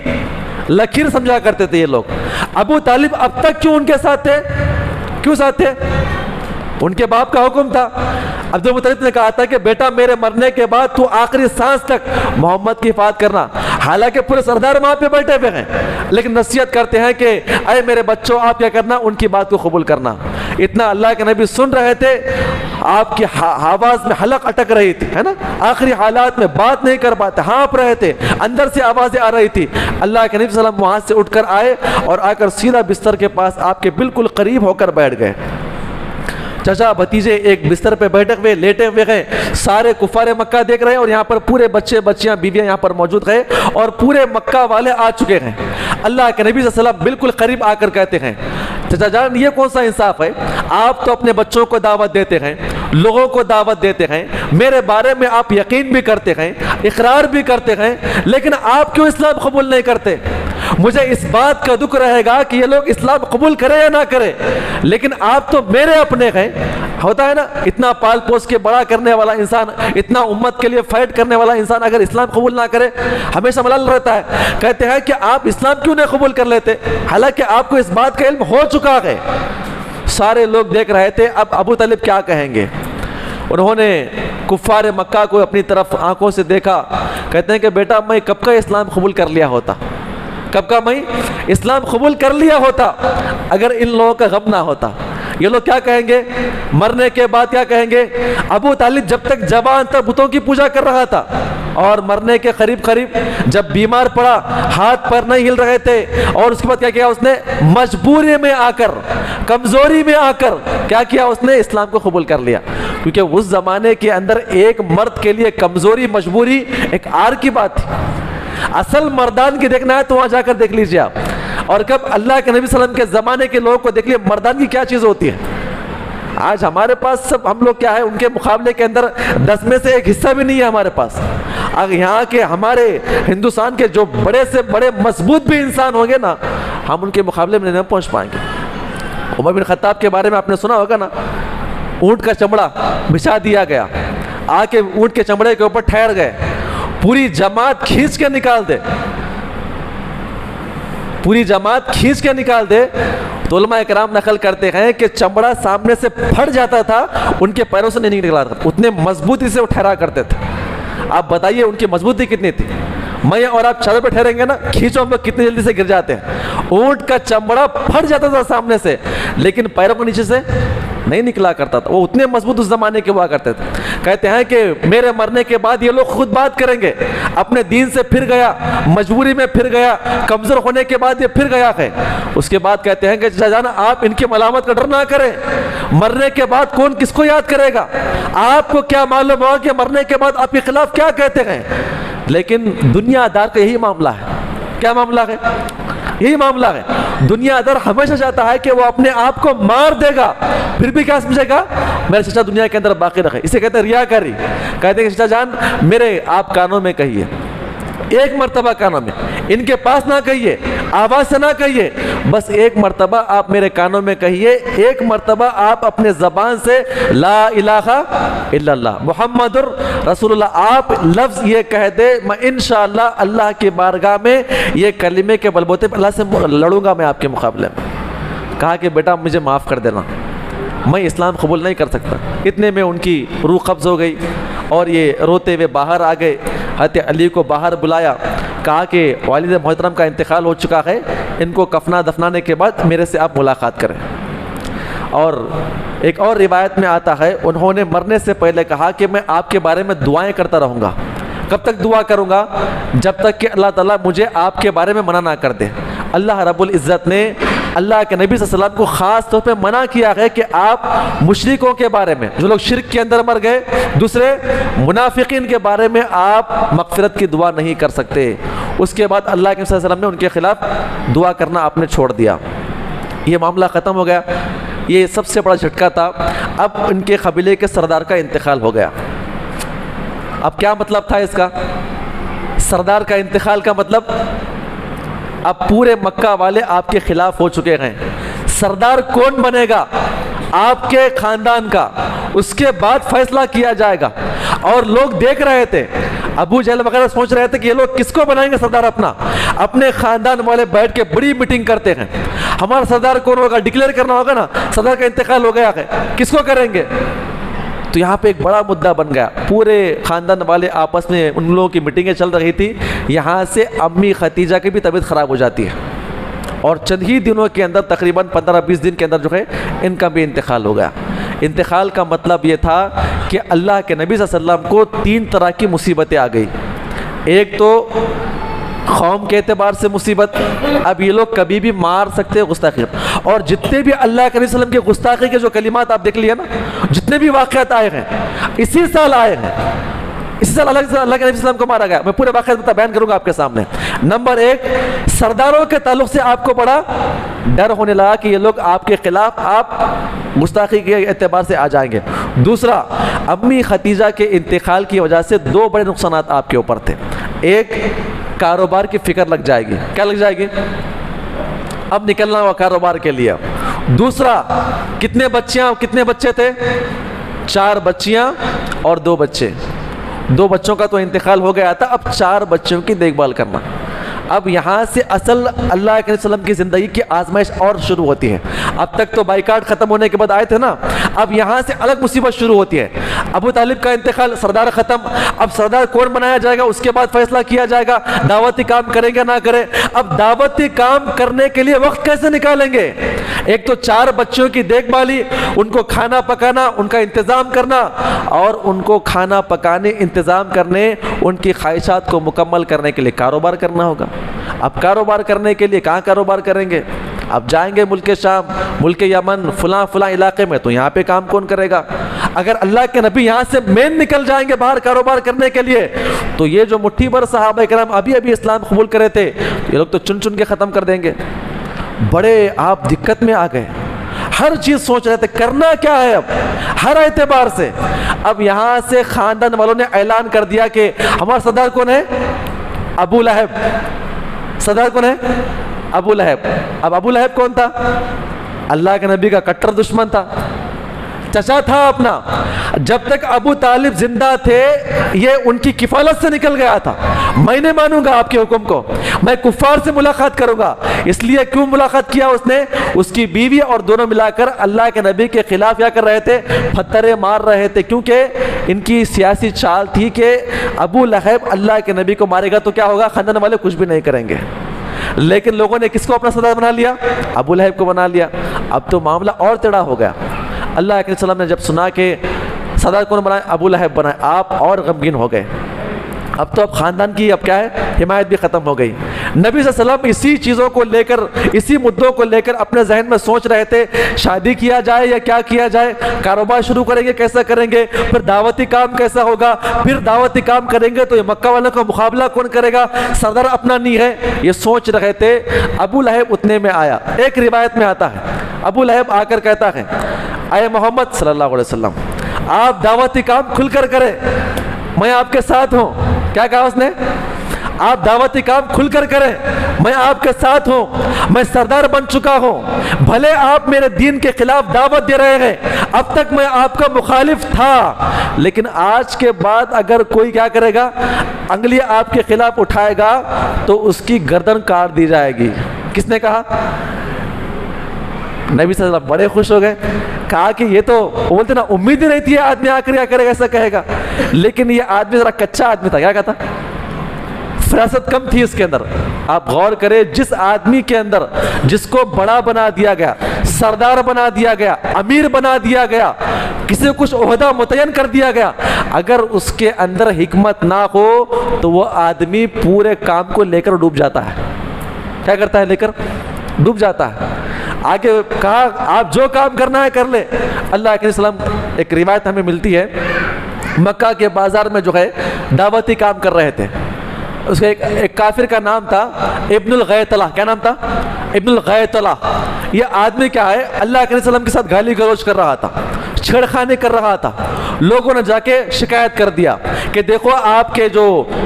لکیر سمجھا کرتے تھے یہ لوگ۔ ابو طالب اب تک کیوں ان کے ساتھ تھے؟ کیوں ساتھ تھے؟ ان کے باپ کا حکم تھا۔ عبد المطلب نے کہا تھا کہ بیٹا میرے مرنے کے بعد تو آخری سانس تک محمد کی حفاظت کرنا، حالانکہ پورے سردار وہاں پہ بیٹھے ہوئے ہیں، لیکن نصیحت کرتے ہیں کہ اے میرے بچوں آپ کیا کرنا؟ ان کی بات کو قبول کرنا۔ اتنا اللہ کے نبی سن رہے تھے، آپ کی آواز میں حلق اٹک رہی تھی، ہے نا، آخری حالات میں بات نہیں کر پاتے، ہانپ رہے تھے، اندر سے آوازیں آ رہی تھی۔ اللہ کے نبی صلی اللہ علیہ وسلم وہاں سے اٹھ کر آئے اور آ کر سیدھا بستر کے پاس آپ کے بالکل قریب ہو کر بیٹھ گئے۔ چچا بھتیجے ایک بستر پہ بیٹھے ہوئے لیٹے ہوئے ہیں، سارے کفار مکہ دیکھ رہے ہیں، اور یہاں پر پورے بچے بچیاں بیویاں یہاں پر موجود ہیں، اور پورے مکہ والے آ چکے ہیں۔ اللہ کے نبی صلی اللہ علیہ وسلم بالکل قریب آ کر کہتے ہیں چچا جان یہ کون سا انصاف ہے؟ آپ تو اپنے بچوں کو دعوت دیتے ہیں، لوگوں کو دعوت دیتے ہیں، میرے بارے میں آپ یقین بھی کرتے ہیں، اقرار بھی کرتے ہیں، لیکن آپ کیوں اسلام قبول نہیں کرتے؟ مجھے اس بات کا دکھ رہے گا کہ یہ لوگ اسلام قبول کریں یا نہ کریں، لیکن آپ تو میرے اپنے ہیں، ہوتا ہے نا, اتنا پال پوس کے بڑا کرنے والا انسان, اتنا امت کے لیے فائٹ کرنے والا انسان اگر اسلام قبول نہ کرے, ہمیشہ ملال رہتا ہے. کہتے ہیں کہ آپ اسلام کیوں نہیں قبول کر لیتے, حالانکہ آپ کو اس بات کا علم ہو چکا ہے. سارے لوگ دیکھ رہے تھے اب ابو طالب کیا کہیں گے. انہوں نے کفار مکہ کو اپنی طرف آنکھوں سے دیکھا. کہتے ہیں کہ بیٹا میں کب کا اسلام قبول کر لیا ہوتا, کب کا میں اسلام قبول کر لیا ہوتا اگر ان لوگوں کا غم نہ ہوتا. یہ لوگ کیا کہیں گے مرنے کے بعد, کیا کہیں گے, ابو طالب جب تک جوان تھا بتوں کی پوجا کر رہا تھا, اور مرنے کے قریب جب بیمار پڑا, ہاتھ پر نہیں ہل رہے تھے, اور اس کے بعد کیا کیا اس نے, مجبوری میں آ کر, کمزوری میں آ کر کیا کیا اس نے, اسلام کو قبول کر لیا. کیونکہ اس زمانے کے اندر ایک مرد کے لیے کمزوری مجبوری ایک آر کی بات تھی. اصل مردان کی دیکھنا ہے تو وہاں جا کر دیکھ لیجیے آپ, اور کب اللہ کے نبی صلی اللہ علیہ وسلم کے زمانے کے لوگوں کو دیکھ لیے مردان کی کیا چیز ہوتی ہے. آج ہمارے پاس سب ہم لوگ کیا ہے, ان کے مقابلے کے اندر 10 میں سے ایک حصہ بھی نہیں ہے ہمارے پاس. اگر یہاں کے ہمارے ہندوستان کے جو بڑے سے بڑے مضبوط بھی انسان ہوں گے نا, ہم ان کے مقابلے میں نہیں پہنچ پائیں گے. عمر بن خطاب کے بارے میں آپ نے سنا ہوگا نا, اونٹ کا چمڑا بچھا دیا گیا, آ کے اونٹ کے چمڑے کے اوپر ٹھہر گئے, پوری جماعت کھینچ کے نکال دے, پوری جماعت کھینچ کے نکال دے. تو علماء کرام نقل کرتے ہیں کہ چمڑا سامنے سے پھٹ جاتا تھا, ان کے پیروں سے نہیں نکلا تھا, اتنے مضبوطی سے وہ ٹھہرا کرتے تھے. آپ بتائیے ان کی مضبوطی کتنی تھی. میں اور آپ چاروں پہ ٹھہریں گے نا, کھینچو ہم لوگ کتنی جلدی سے گر جاتے ہیں. اونٹ کا چمڑا پھٹ جاتا تھا سامنے سے, لیکن پیروں کے نیچے سے نہیں نکلا کرتا تھا. وہ اتنے مضبوط اس زمانے کے ہوا کرتے تھے. کہتے ہیں کہ میرے مرنے کے بعد یہ لوگ خود بات کریں گے, اپنے دین سے پھر گیا, مجبوری میں پھر گیا, کمزور ہونے کے بعد یہ پھر گیا ہے. اس کے بعد کہتے ہیں کہ چچا جان آپ ان کی ملامت کا ڈر نہ کریں, مرنے کے بعد کون کس کو یاد کرے گا, آپ کو کیا معلوم ہوگا کہ مرنے کے بعد آپ کے خلاف کیا کہتے ہیں. لیکن دنیا دار کا یہی معاملہ ہے. کیا معاملہ ہے, یہی معاملہ ہے. دنیا دار ہمیشہ چاہتا ہے کہ وہ اپنے آپ کو مار دے گا, پھر بھی کیا سمجھے گا, میرے چچا دنیا کے اندر باقی رکھے. اسے کہتے ہیں ریاکاری. کہتے ہیں کہ چچا جان میرے آپ کانوں میں کہیے, ایک مرتبہ کانوں میں, ان کے پاس نہ کہیے, آواز سے نہ کہیے, بس ایک مرتبہ آپ میرے کانوں میں کہیے, ایک مرتبہ آپ اپنے زبان سے لا الہ الا اللہ محمد رسول اللہ آپ لفظ یہ کہہ دے, میں انشاءاللہ اللہ کی بارگاہ میں یہ کلمے کے بلبوتے پر اللہ سے لڑوں گا میں آپ کے مقابلے میں. کہا کہ بیٹا مجھے معاف کر دینا, میں اسلام قبول نہیں کر سکتا. اتنے میں ان کی روح قبض ہو گئی اور یہ روتے ہوئے باہر آ گئے. حضرت علی کو باہر بلایا, کہا کہ والد محترم کا انتقال ہو چکا ہے, ان کو کفنا دفنانے کے بعد میرے سے آپ ملاقات کریں. اور ایک اور روایت میں آتا ہے انہوں نے مرنے سے پہلے کہا کہ میں آپ کے بارے میں دعائیں کرتا رہوں گا. کب تک دعا کروں گا, جب تک کہ اللہ تعالیٰ مجھے آپ کے بارے میں منع نہ کر دے. اللہ رب العزت نے اللہ کے نبی صلی اللہ علیہ وسلم کو خاص طور پہ منع کیا ہے کہ آپ مشرکوں کے بارے میں, جو لوگ شرک کے اندر مر گئے, دوسرے منافقین کے بارے میں آپ مغفرت کی دعا نہیں کر سکتے. اس کے بعد اللہ کے نبی صلی اللہ علیہ وسلم نے ان کے خلاف دعا کرنا آپ نے چھوڑ دیا. یہ معاملہ ختم ہو گیا. یہ سب سے بڑا جھٹکا تھا. اب ان کے قبیلے کے سردار کا انتقال ہو گیا. اب کیا مطلب تھا اس کا, سردار کا انتقال کا مطلب اب پورے مکہ والے آپ کے خلاف ہو چکے ہیں. سردار کون بنے گا, آپ کے خاندان کا, اس کے بعد فیصلہ کیا جائے گا. اور لوگ دیکھ رہے تھے, ابو جہل وغیرہ سوچ رہے تھے کہ یہ لوگ کس کو بنائیں گے سردار اپنا. اپنے خاندان والے بیٹھ کے بڑی میٹنگ کرتے ہیں, ہمارا سردار کون ہوگا, ڈکلیئر کرنا ہوگا نا, سردار کا انتقال ہو گیا ہے, کس کو کریں گے. تو یہاں پہ ایک بڑا مدعا بن گیا. پورے خاندان والے آپس میں ان لوگوں کی میٹنگیں چل رہی تھی. یہاں سے امی ختیجہ کی بھی طبیعت خراب ہو جاتی ہے, اور چند ہی دنوں کے اندر تقریباً 15-20 دن کے اندر جو ہے ان کا بھی انتقال ہو گیا. انتقال کا مطلب یہ تھا کہ اللہ کے نبی صلی اللہ علیہ وسلم کو 3 طرح کی مصیبتیں آ گئی. ایک تو قوم کے اعتبار سے مصیبت, اب یہ لوگ کبھی بھی مار سکتے گستاخی. اور جتنے بھی اللہ کے نبی صلی اللہ علیہ وسلم کے گستاخی کے جو کلمات آپ دیکھ لیے نا, جتنے بھی واقعات آئے ہیں اسی سال آئے ہیں. اسی سال اللہ کے نبی صلی اللہ علیہ وسلم کو مارا گیا. میں پورے واقعات بیان کروں گا آپ کے سامنے. نمبر 1, سرداروں کے تعلق سے آپ کو بڑا ڈر ہونے لگا کہ یہ لوگ آپ کے خلاف آپ گستاخی کے اعتبار سے آ جائیں گے. دوسرا, امی ختیجہ کے انتقال کی وجہ سے 2 بڑے نقصانات آپ کے اوپر تھے. ایک, کاروبار کی فکر لگ جائے گی. کیا لگ جائے گی, اب نکلنا ہوا کاروبار کے لیے. دوسرا کتنے بچے تھے؟ 4 بچیاں اور 2 بچے. 2 بچوں کا تو انتقال ہو گیا تھا, اب 4 بچوں کی دیکھ بھال کرنا. اب یہاں سے اصل اللہ کے وسلم کی زندگی کی آزمائش اور شروع ہوتی ہے. اب تک تو بائیکاٹ ختم ہونے کے بعد آئے تھے نا, اب یہاں سے الگ مصیبت شروع ہوتی ہے. ابو طالب کا انتقال, سردار ختم, اب سردار کون بنایا جائے گا, اس کے بعد فیصلہ کیا جائے گا دعوتی کام کریں گے نہ کریں. اب دعوتی کام کرنے کے لیے وقت کیسے نکالیں گے؟ ایک تو 4 بچوں کی دیکھ بھالی, ان کو کھانا پکانا, ان کا انتظام کرنا, اور ان کو کھانا پکانے, انتظام کرنے, ان کی خواہشات کو مکمل کرنے کے لیے کاروبار کرنا ہوگا. اب کاروبار کرنے کے لیے کہاں کاروبار کریں گے؟ اب جائیں گے ملک شام, ملک یمن, فلاں علاقے میں, تو یہاں پہ کام کون کرے گا؟ اگر اللہ کے نبی یہاں سے مین نکل جائیں گے باہر کاروبار کرنے کے لیے, تو یہ جو مٹھی بھر صحابہ کرام ابھی اسلام قبول کرے تھے, یہ لوگ تو چن کے ختم کر دیں گے. بڑے آپ دقت میں آ گئے, ہر چیز سوچ رہے تھے کرنا کیا ہے اب ہر اعتبار سے. اب یہاں سے خاندان والوں نے اعلان کر دیا کہ ہمارا سردار کون ہے؟ ابو لہب. سردار کون ہے؟ ابو لہب. اب ابو لہب کون تھا؟ اللہ کے نبی کا کٹر دشمن تھا, چچا تھا اپنا. جب تک ابو طالب زندہ تھے یہ ان کی کفالت سے نکل گیا تھا, میں نہیں مانوں گا آپ کے حکم کو, میں کفار سے ملاقات کروں گا. اس لیے کیوں ملاقات کیا اس نے؟ اس کی بیوی اور دونوں ملا کر اللہ کے نبی کے خلاف کیا کر رہے تھے؟ پتھرے مار رہے تھے, کیونکہ ان کی سیاسی چال تھی کہ ابو لہب اللہ کے نبی کو مارے گا تو کیا ہوگا, خاندان والے کچھ بھی نہیں کریں گے. لیکن لوگوں نے کس کو اپنا سردار بنا لیا؟ ابو لہب کو بنا لیا. اب تو معاملہ اور ٹیڑھا ہو گیا. اللہ کے وسلم نے جب سنا کہ سردار کون بنائے؟ ابو لہب بنائے, آپ اور غمگین ہو گئے. اب تو خاندان کی اب کیا ہے, حمایت بھی ختم ہو گئی. نبی صلی اللہ علیہ وسلم اسی چیزوں کو لے کر, اسی مدوں کو لے کر اپنے ذہن میں سوچ رہے تھے, شادی کیا جائے یا کیا کیا جائے, کاروبار شروع کریں گے کیسا کریں گے, پھر دعوتی کام کیسا ہوگا, پھر دعوتی کام کریں گے تو یہ مکہ والوں کا مقابلہ کون کرے گا, سردار اپنا نہیں ہے, یہ سوچ رہے تھے. ابو لہب اتنے میں آیا. ایک روایت میں آتا ہے ابو لہب آ کر کہتا ہے, اے محمد صلی اللہ علیہ وسلم, آپ دعوتی کام کھل کر کریں, میں آپ کے ساتھ ہوں. کیا کہا اس نے؟ آپ دعوتی کام کھل کر کریں, میں آپ کے ساتھ ہوں, میں سردار بن چکا ہوں. بھلے آپ میرے دین کے خلاف دعوت دے رہے ہیں, اب تک میں آپ کا مخالف تھا, لیکن آج کے بعد اگر کوئی کیا کرے گا, انگلی آپ کے خلاف اٹھائے گا تو اس کی گردن کاٹ دی جائے گی. کس نے کہا؟ نبی صلی اللہ علیہ وسلم بڑے خوش ہو گئے. کہا کہ یہ تو بولتے نا امید ہی نہیں تھی آدمی آ کر کیا کرے گا, ایسا کہے گا. لیکن یہ آدمی ذرا کچا آدمی تھا. کیا کہتا؟ فراست کم تھی اس کے اندر. آپ غور کریں, جس آدمی کے اندر جس کو بڑا بنا دیا گیا, سردار بنا دیا گیا, امیر بنا دیا گیا, کسی کو کچھ عہدہ متعین کر دیا گیا, اگر اس کے اندر حکمت نہ ہو تو وہ آدمی پورے کام کو لے کر ڈوب جاتا ہے. کیا کرتا ہے؟ لے کر ڈوب جاتا ہے. آگے کہا آپ جو کام کرنا ہے کر لے. اللہ کے وسلم, ایک روایت ہمیں ملتی ہے, مکہ کے بازار میں جو ہے دعوتی کام کر رہے تھے. اس کا ایک کافر کا نام تھا ابن الغیطلہ. کیا نام تھا؟ ابن الغیطلہ. یہ آدمی کیا ہے, اللہ کے وسلم کے ساتھ گالی گلوچ کر رہا تھا, چھیڑخانی کر رہا تھا. لوگوں نے جا کے شکایت کر دیا کہ دیکھو آپ کے جو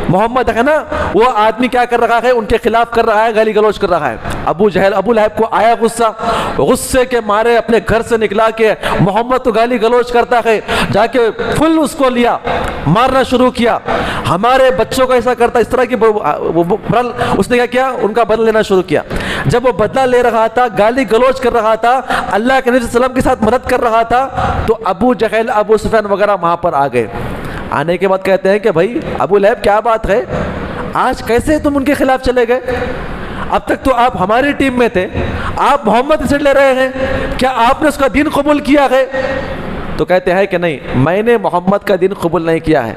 محمد ہے نا, وہ آدمی کیا کر رہا ہے, ان کے خلاف کر رہا ہے, گالی گلوچ کر رہا ہے. ابو لہب کو آیا غصہ, غصے کے مارے اپنے گھر سے نکلا کہ محمد تو گالی گلوچ کرتا ہے, جا کے فل اس کو لیا, مارنا شروع کیا. ہمارے بچوں کو ایسا کرتا, اس طرح کی اس نے کیا, ان کا بدلہ لینا شروع کیا. جب وہ بدلہ لے رہا تھا, گالی گلوچ کر رہا تھا, اللہ کے نبی صلی اللہ علیہ وسلم کے ساتھ مدد کر رہا تھا, تو ابو جہل, ابو سفیان وغیرہ وہاں پر آ گئے. آنے کے بعد کہتے ہیں کہ بھائی ابو لہب کیا بات ہے, آج کیسے تم ان کے خلاف چلے گئے؟ اب تک تو آپ ہماری ٹیم میں تھے, آپ محمد سے لے رہے ہیں, کیا آپ نے اس کا دین قبول کیا ہے؟ تو کہتے ہیں کہ نہیں, میں نے محمد کا دین قبول نہیں کیا ہے.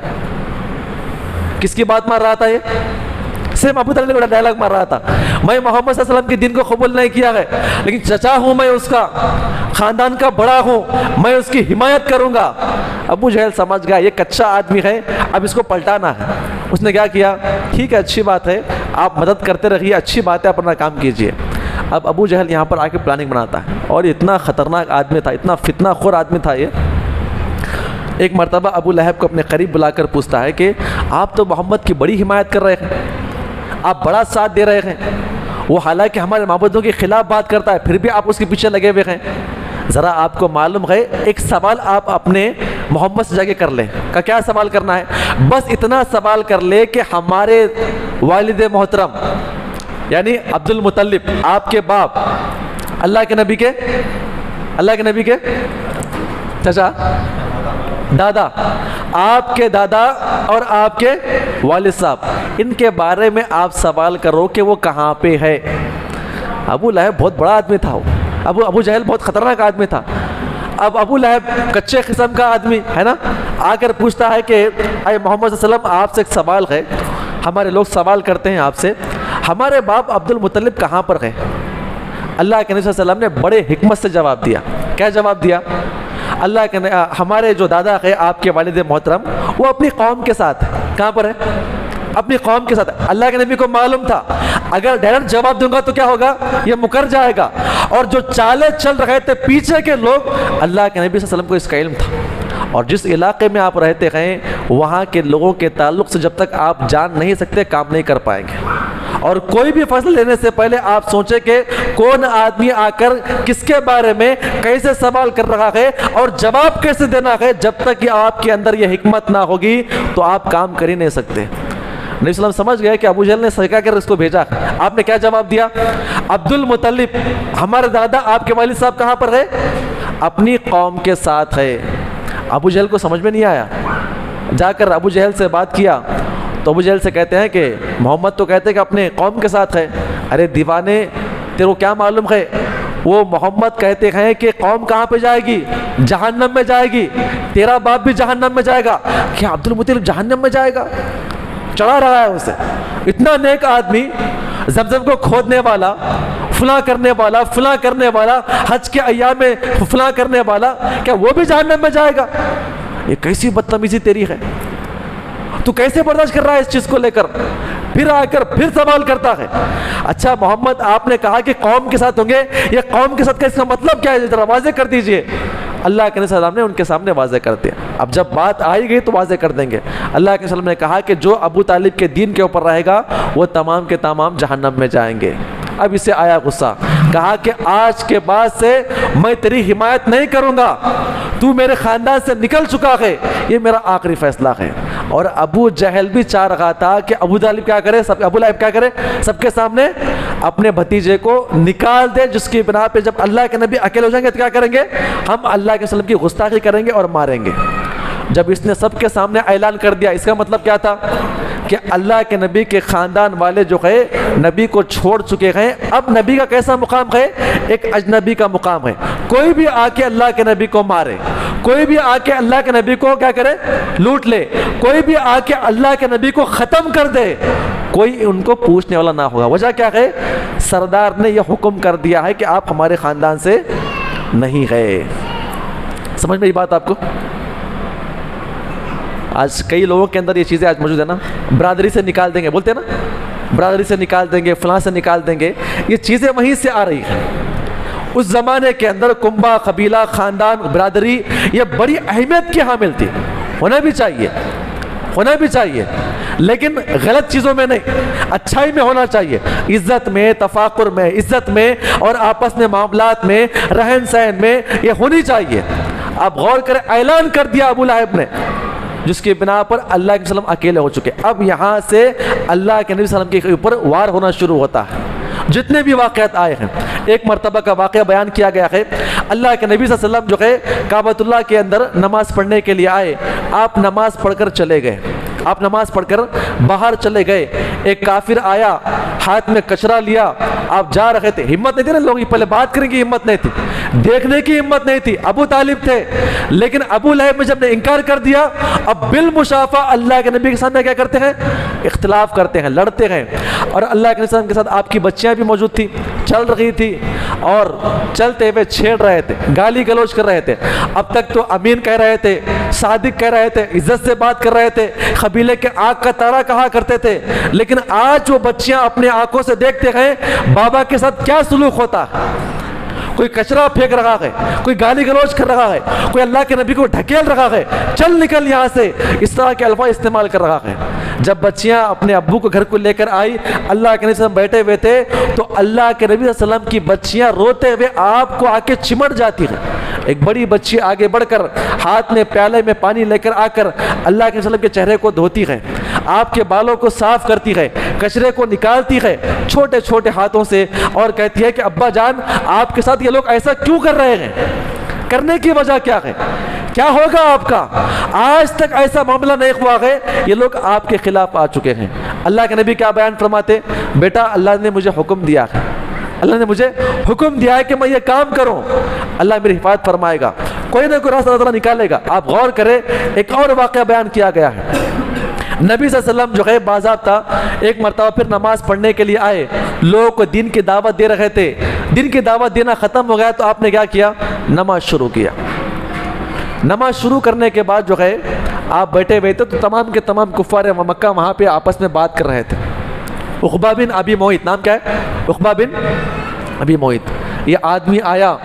کس کی بات مار رہا تھا یہ؟ صرف ابو طالب نے ڈائلاگ مار رہا تھا, میں محمد صلی اللہ علیہ وسلم کے دین کو قبول نہیں کیا ہے, لیکن چچا ہوں میں اس کا, خاندان کا بڑا ہوں, میں اس کی حمایت کروں گا. ابو جہل سمجھ گیا یہ کچا آدمی ہے, اب اس کو پلٹانا ہے. اس نے کیا کیا, ٹھیک ہے اچھی بات ہے, آپ مدد کرتے رہیے, اچھی بات ہے, اپنا کام کیجئے. اب ابو جہل یہاں پر آ کے پلاننگ بناتا ہے, اور اتنا خطرناک آدمی تھا, اتنا فتنہ خور آدمی تھا یہ. ایک مرتبہ ابو لہب کو اپنے قریب بلا کر پوچھتا ہے کہ آپ تو محمد کی بڑی حمایت کر رہے ہیں, آپ بڑا ساتھ دے رہے ہیں, وہ حالانکہ ہمارے معبودوں کے خلاف بات کرتا ہے پھر بھی آپ اس کے پیچھے لگے ہوئے ہیں. ذرا آپ کو معلوم ہے ایک سوال آپ اپنے محمد سے جا کے کر لیں. کیا سوال کرنا ہے؟ بس اتنا سوال کر لے کہ ہمارے والد محترم یعنی عبد المطلب آپ کے باپ اللہ کے نبی کے چچا دادا آپ کے دادا اور آپ کے والد صاحب ان کے بارے میں آپ سوال کرو کہ وہ کہاں پہ ہے. ابو لہب بہت بڑا آدمی تھا. ابو جہل بہت خطرناک آدمی تھا. اب ابو لہب کچے قسم کا آدمی ہے نا, آ کر پوچھتا ہے کہ اے محمد صلی اللہ علیہ وسلم آپ سے ایک سوال ہے. ہمارے لوگ سوال کرتے ہیں آپ سے ہمارے باپ عبد المطلب کہاں پر گئے؟ اللہ کے نبی صلی اللہ علیہ وسلم نے بڑے حکمت سے جواب دیا. کیا جواب دیا؟ اللہ کے ہمارے جو دادا ہے آپ کے والد محترم وہ اپنی قوم کے ساتھ کہاں پر ہے؟ اپنی قوم کے ساتھ. اللہ کے نبی کو معلوم تھا اگر ڈائریکٹ جواب دوں گا تو کیا ہوگا, یہ مکر جائے گا. اور جو چالیں چل رہے تھے پیچھے کے لوگ اللہ کے نبی صلی اللہ علیہ وسلم کو اس کا علم تھا. اور جس علاقے میں آپ رہتے ہیں وہاں کے لوگوں کے تعلق سے جب تک آپ جان نہیں سکتے کام نہیں کر پائیں گے. اور کوئی بھی فیصلہ لینے سے پہلے آپ سوچیں کہ کون آدمی آ کر کس کے بارے میں کیسے سوال کر رہا ہے اور جواب کیسے دینا ہے. جب تک کہ آپ کے اندر یہ حکمت نہ ہوگی تو آپ کام کر ہی نہیں سکتے. نبی صلی اللہ علیہ وسلم سمجھ گئے کہ ابو جہل نے سکا کر اس کو بھیجا. آپ نے کیا جواب دیا؟ عبد المطلب ہمارے دادا آپ کے والد صاحب کہاں پر ہے؟ اپنی قوم کے ساتھ ہے. ابو جہل کو سمجھ میں نہیں آیا. جا کر ابو جہل سے بات کیا تو ابو جہل سے کہتے ہیں کہ محمد تو کہتے ہیں کہ اپنے قوم کے ساتھ ہے. ارے دیوانے تیرے کو کیا معلوم ہے؟ وہ محمد کہتے ہیں کہ قوم کہاں پہ جائے گی؟ جہنم میں جائے گی. تیرا باپ بھی جہنم میں جائے گا. کیا عبد المطلب جہنم میں جائے گا؟ چڑھا رہا ہے اسے. اتنا نیک آدمی, زمزم کو کھودنے والا, فلاں کرنے والا, حج کے ایام میں فلاں کرنے والا, کیا وہ بھی جہنم میں جائے گا؟ یہ کیسی بدتمیزی تیری ہے؟ تو کیسے برداشت کر رہا ہے اس چیز کو لے کر؟ پھر آ کر پھر سوال کرتا ہے. اچھا محمد آپ نے کہا کہ قوم کے ساتھ ہوں گے, یہ قوم کے ساتھ کا اس کا مطلب کیا ہے؟ ذرا واضح کر دیجئے. اللہ کے نبی صلی اللہ علیہ وسلم نے ان کے سامنے واضح کر دیا. اب جب بات آئی گئی تو واضح کر دیں گے. اللہ کے وسلم نے کہا کہ جو ابو طالب کے دین کے اوپر رہے گا وہ تمام کے تمام جہنم میں جائیں گے. اب اسے آیا غصہ, کہا کہ آج کے بعد سے میں تیری حمایت نہیں کروں گا, تو میرے خاندان سے نکل چکا ہے, یہ میرا آخری فیصلہ ہے. اور ابو جہل بھی چاہ رہا تھا کہ ابو طالب کیا کرے, ابو لہب کیا کرے, سب کے سامنے اپنے بھتیجے کو نکال دے, جس کی بنا پہ جب اللہ کے نبی اکیلے ہو جائیں گے تو کیا کریں گے, ہم اللہ کے وسلم کی گستاخی کریں گے اور ماریں گے. جب اس نے سب کے سامنے اعلان کر دیا, اس کا مطلب کیا تھا کہ اللہ کے نبی کے خاندان والے جو ہے نبی کو چھوڑ چکے ہیں. اب نبی کا کیسا مقام ہے؟ ایک اجنبی کا مقام ہے. کوئی بھی آ کے اللہ کے نبی کو مارے, کوئی بھی آ کے اللہ کے نبی کو کیا کرے, لوٹ لے, کوئی بھی آ کے اللہ کے نبی کو ختم کر دے, کوئی ان کو پوچھنے والا نہ ہوگا. وجہ کیا ہے؟ سردار نے یہ حکم کر دیا ہے کہ آپ ہمارے خاندان سے نہیں گئے. سمجھ میں یہ بات آپ کو؟ آج کئی لوگوں کے اندر یہ چیزیں آج موجود ہے نا, برادری سے نکال دیں گے, بولتے ہیں نا برادری سے نکال دیں گے, فلاں سے نکال دیں گے. یہ چیزیں وہیں سے آ رہی ہیں. اس زمانے کے اندر کنبہ, قبیلہ, خاندان, برادری یہ بڑی اہمیت کی حامل تھی. ہونا بھی چاہیے لیکن غلط چیزوں میں نہیں, اچھائی میں ہونا چاہیے, عزت میں, تفاخر میں, عزت میں, اور آپس میں معاملات میں, رہن سہن میں یہ ہونی چاہیے. اب غور کریں, اعلان کر دیا ابو لہب نے, جس کی بنا پر اللہ کے وسلم اکیلے ہو چکے. اب یہاں سے اللہ کے نبی صلی اللہ علیہ وسلم کے اوپر وار ہونا شروع ہوتا ہے. جتنے بھی واقعات آئے ہیں, ایک مرتبہ کا واقعہ بیان کیا گیا ہے. اللہ کے نبی صلی اللہ علیہ وسلم جو ہے کعبۃ اللہ کے اندر نماز پڑھنے کے لیے آئے. آپ نماز پڑھ کر چلے گئے, آپ نماز پڑھ کر باہر چلے گئے. ایک کافر آیا, ہاتھ میں کچرا لیا, آپ جا رہے تھے. ہمت نہیں تھی نا لوگ, پہلے بات کرنے کی ہمت نہیں تھی, دیکھنے کی ہمت نہیں تھی. ابو طالب تھے, لیکن ابو لہب نے جب نے انکار کر دیا, اب بالمشافہ اللہ کے نبی کے سامنے کیا کرتے ہیں, اختلاف کرتے ہیں, لڑتے ہیں. اور اللہ کے نبی کے ساتھ آپ کی بچیاں بھی موجود تھی, چل رہی تھی, اور چلتے ہوئے چھیڑ رہے تھے, گالی گلوچ کر رہے تھے. اب تک تو امین کہہ رہے تھے, صادق کہہ رہے تھے, عزت سے بات کر رہے تھے, قبیلے کے آنکھ کا تارا کہا کرتے تھے. لیکن آج وہ بچیاں اپنے آنکھوں سے دیکھتے ہیں بابا کے ساتھ کیا سلوک ہوتا ہے. کوئی کچرا پھینک رہا ہے, کوئی گالی گلوچ کر رہا ہے, کوئی اللہ کے نبی کو ڈھکیل رہا ہے, چل نکل یہاں سے, اس طرح کے الفاظ استعمال کر رہا ہے. جب بچیاں اپنے ابو کو گھر کو لے کر آئی، اللہ کے نبی صلی اللہ علیہ وسلم بیٹھے ہوئے تھے تو اللہ کے نبی صلی اللہ علیہ وسلم کی بچیاں روتے ہوئے آپ کو آ کے چمٹ جاتی ہیں۔ ایک بڑی بچی آگے بڑھ کر ہاتھ میں پیالے میں پانی لے کر آ کر اللہ کے وسلم کے چہرے کو دھوتی ہے، آپ کے بالوں کو صاف کرتی ہے، کچرے کو نکالتی ہے چھوٹے چھوٹے ہاتھوں سے، اور کہتی ہے کہ ابا جان آپ کے ساتھ یہ لوگ ایسا کیوں کر رہے ہیں؟ کرنے کی وجہ کیا ہے؟ کیا ہوگا آپ کا؟ آج تک ایسا معاملہ نہیں ہوا ہے، یہ لوگ آپ کے خلاف آ چکے ہیں۔ اللہ کے نبی کیا بیان فرماتے؟ بیٹا اللہ نے مجھے حکم دیا ہے، اللہ نے مجھے حکم دیا ہے کہ میں یہ کام کروں، اللہ میری حفاظت فرمائے گا، کوئی نہ کوئی راستہ اللہ تعالیٰ نکالے گا۔ آپ غور کریں، ایک اور واقعہ بیان کیا گیا ہے۔ نبی صلی اللہ علیہ وسلم جو ہے باضابطہ ایک مرتبہ پھر نماز پڑھنے کے لیے آئے، لوگوں کو دین کی دعوت دے رہے تھے، دین کی دعوت دینا ختم ہو گیا تو آپ نے کیا کیا؟ نماز شروع کیا۔ نماز شروع کرنے کے بعد جو ہے آپ بیٹھے ہوئے تھے تو تمام کے تمام کفار مکہ وہاں پہ آپس میں بات کر رہے تھے۔ عقبہ بن ابی معیط، نام کیا ہے؟ عقبہ بن ابی معیط، یہ آدمی آیا،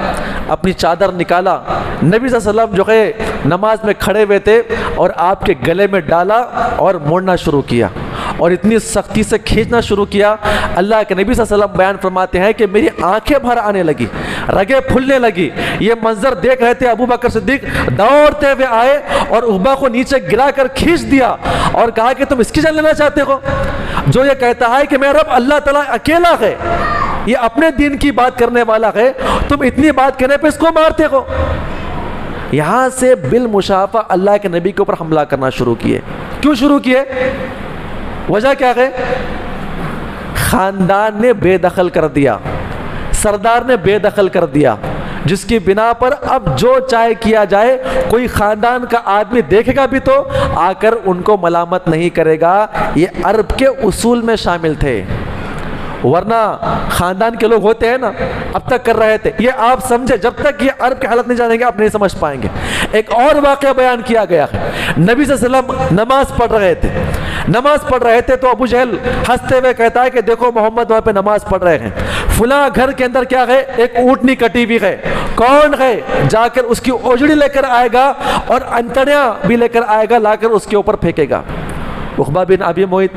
اپنی چادر نکالا، نبی صلی اللہ علیہ وسلم جو ہے نماز میں کھڑے ہوئے تھے اور آپ کے گلے میں ڈالا اور موڑنا شروع کیا اور اتنی سختی سے کھینچنا شروع کیا، اللہ کے نبی صلی اللہ علیہ وسلم بیان فرماتے ہیں کہ میری آنکھیں بھر آنے لگی، رگیں پھولنے لگی۔ یہ منظر دیکھ رہے تھے ابو بکر صدیق دوڑتے ہوئے آئے اور عقبہ کو نیچے گرا کر کھینچ دیا اور کہا کہ تم اس کی جان لینا چاہتے ہو؟ جو یہ کہتا ہے کہ میرا رب اللہ تعالیٰ اکیلا ہے، یہ اپنے دین کی بات کرنے والا ہے، تم اتنی بات کرنے پہ اس کو مارتے ہو؟ یہاں سے بالمشافہ اللہ کے نبی کے اوپر حملہ کرنا شروع کیے۔ کیوں شروع کیے؟ وجہ کیا ہے؟ خاندان نے بے دخل کر دیا، سردار نے بے دخل کر دیا، جس کی بنا پر اب جو چاہے کیا جائے، کوئی خاندان کا آدمی دیکھے گا بھی تو آ کر ان کو ملامت نہیں کرے گا۔ یہ عرب کے اصول میں شامل تھے، ورنہ خاندان کے لوگ ہوتے ہیں نا، اب تک کر رہے تھے۔ یہ آپ سمجھے، جب تک یہ عرب کی حالت نہیں جانیں گے آپ نہیں سمجھ پائیں گے۔ ایک اور واقعہ بیان کیا گیا ہے، نبی صلی اللہ علیہ وسلم نماز پڑھ رہے تھے تو ابو جہل ہنستے ہوئے کہتا ہے کہ دیکھو محمد وہاں پہ نماز پڑھ رہے ہیں، فلاں گھر کے اندر کیا ہے؟ ایک اونٹنی کٹی ہوئی ہے، کون ہے؟ جا کر اس کی اوجڑی لے کر آئے گا اور انتڑیاں بھی لے کر آئے گا، لا کر اس کے اوپر پھینکے گا۔ عقبہ بن ابی معیط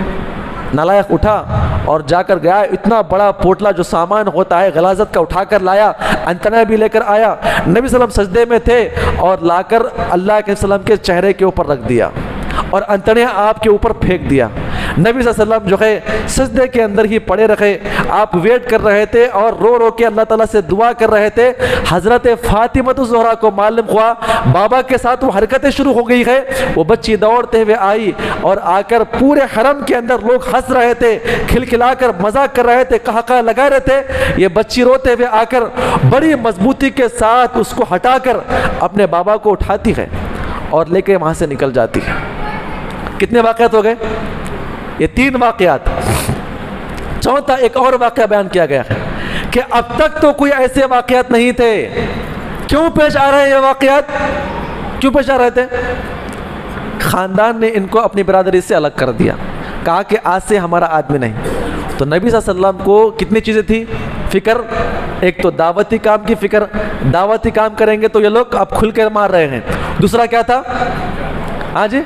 نالائق اٹھا اور جا کر گیا، اتنا بڑا پوٹلا جو سامان ہوتا ہے غلاظت کا اٹھا کر لایا، انتڑیاں بھی لے کر آیا، نبی صلی اللہ علیہ وسلم سجدے میں تھے اور لا کر اللہ کے وسلم کے چہرے کے اوپر رکھ دیا اور انتڑیاں آپ کے اوپر پھینک دیا۔ نبی صلی اللہ علیہ وسلم جو ہے سجدے کے اندر ہی پڑے رہے، آپ ویٹ کر رہے تھے اور رو رو کے اللہ تعالیٰ سے دعا کر رہے تھے۔ حضرت فاطمہ الزہرا کو معلوم ہوا بابا کے ساتھ وہ حرکتیں شروع ہو گئی ہے، وہ بچی دوڑتے ہوئے آئی اور آ کر پورے حرم کے اندر لوگ ہنس رہے تھے، کھلکھلا کر مذاق کر رہے تھے، قہقہ لگا رہے تھے، یہ بچی روتے ہوئے آ کر بڑی مضبوطی کے ساتھ اس کو ہٹا کر اپنے بابا کو اٹھاتی ہے اور لے کے وہاں سے نکل جاتی ہے۔ کتنے واقعات ہو گئے؟ یہ 3 واقعات۔ چوتھا ایک اور واقعہ بیان کیا گیا ہے کہ اب تک تو کوئی ایسے واقعات نہیں تھے، کیوں پیش آ رہے ہیں یہ واقعات؟ کیوں پیش آ رہے تھے؟ خاندان نے ان کو اپنی برادری سے الگ کر دیا، کہا کہ آج سے ہمارا آدمی نہیں۔ تو نبی صلی اللہ علیہ وسلم کو کتنی چیزیں تھی فکر؟ ایک تو دعوتی کام کی فکر، دعوتی کام کریں گے تو یہ لوگ اب کھل کر مار رہے ہیں۔ دوسرا کیا تھا؟ ہاں جی،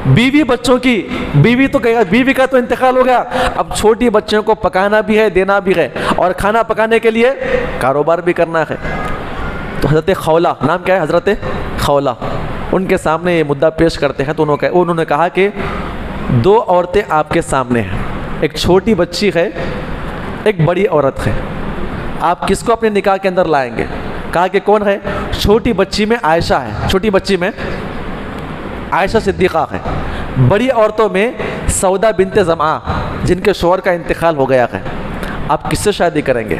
بیوی بچوں کی، بیوی کا تو انتقال ہو گیا، اب چھوٹی بچوں کو پکانا بھی ہے، دینا بھی ہے، اور کھانا پکانے کے لیے کاروبار بھی کرنا ہے۔ تو حضرت خولہ، نام کیا ہے؟ حضرت خولہ، ان کے سامنے یہ مدعا پیش کرتے ہیں تو انہوں نے کہا کہ 2 عورتیں آپ کے سامنے ہیں، ایک چھوٹی بچی ہے، ایک بڑی عورت ہے، آپ کس کو اپنے نکاح کے اندر لائیں گے؟ کہا کہ کون ہے؟ چھوٹی بچی میں عائشہ ہے، چھوٹی بچی میں عائشہ صدیقہ ہے، بڑی عورتوں میں سودا بنت زمعہ جن کے شوہر کا انتقال ہو گیا ہے، آپ کس سے شادی کریں گے؟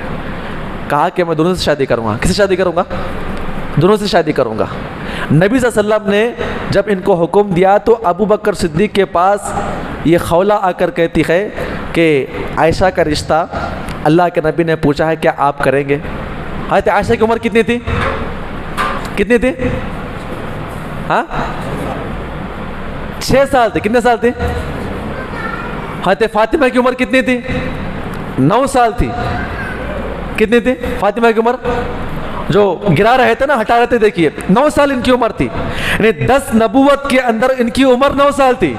کہا کہ میں دونوں سے شادی کروں گا۔ کس سے شادی کروں گا؟ دونوں سے شادی کروں گا۔ نبی صلی اللہ علیہ وسلم نے جب ان کو حکم دیا تو ابو بکر صدیق کے پاس یہ خولہ آ کر کہتی ہے کہ عائشہ کا رشتہ اللہ کے نبی نے پوچھا ہے کیا آپ کریں گے؟ حضرت عائشہ کی عمر کتنی تھی؟ کتنی تھی؟ ہاں 6 سال تھی۔ کتنے سال تھی؟ حضرت فاطمہ کی عمر کتنی تھی؟ 9 سال تھی۔ کتنی تھی فاطمہ کی عمر؟ جو گرا رہے تھے نا، ہٹا رہے تھے، دیکھیے 9 سال ان کی عمر تھی، یعنی 10 نبوت کے اندر ان کی عمر 9 سال تھی۔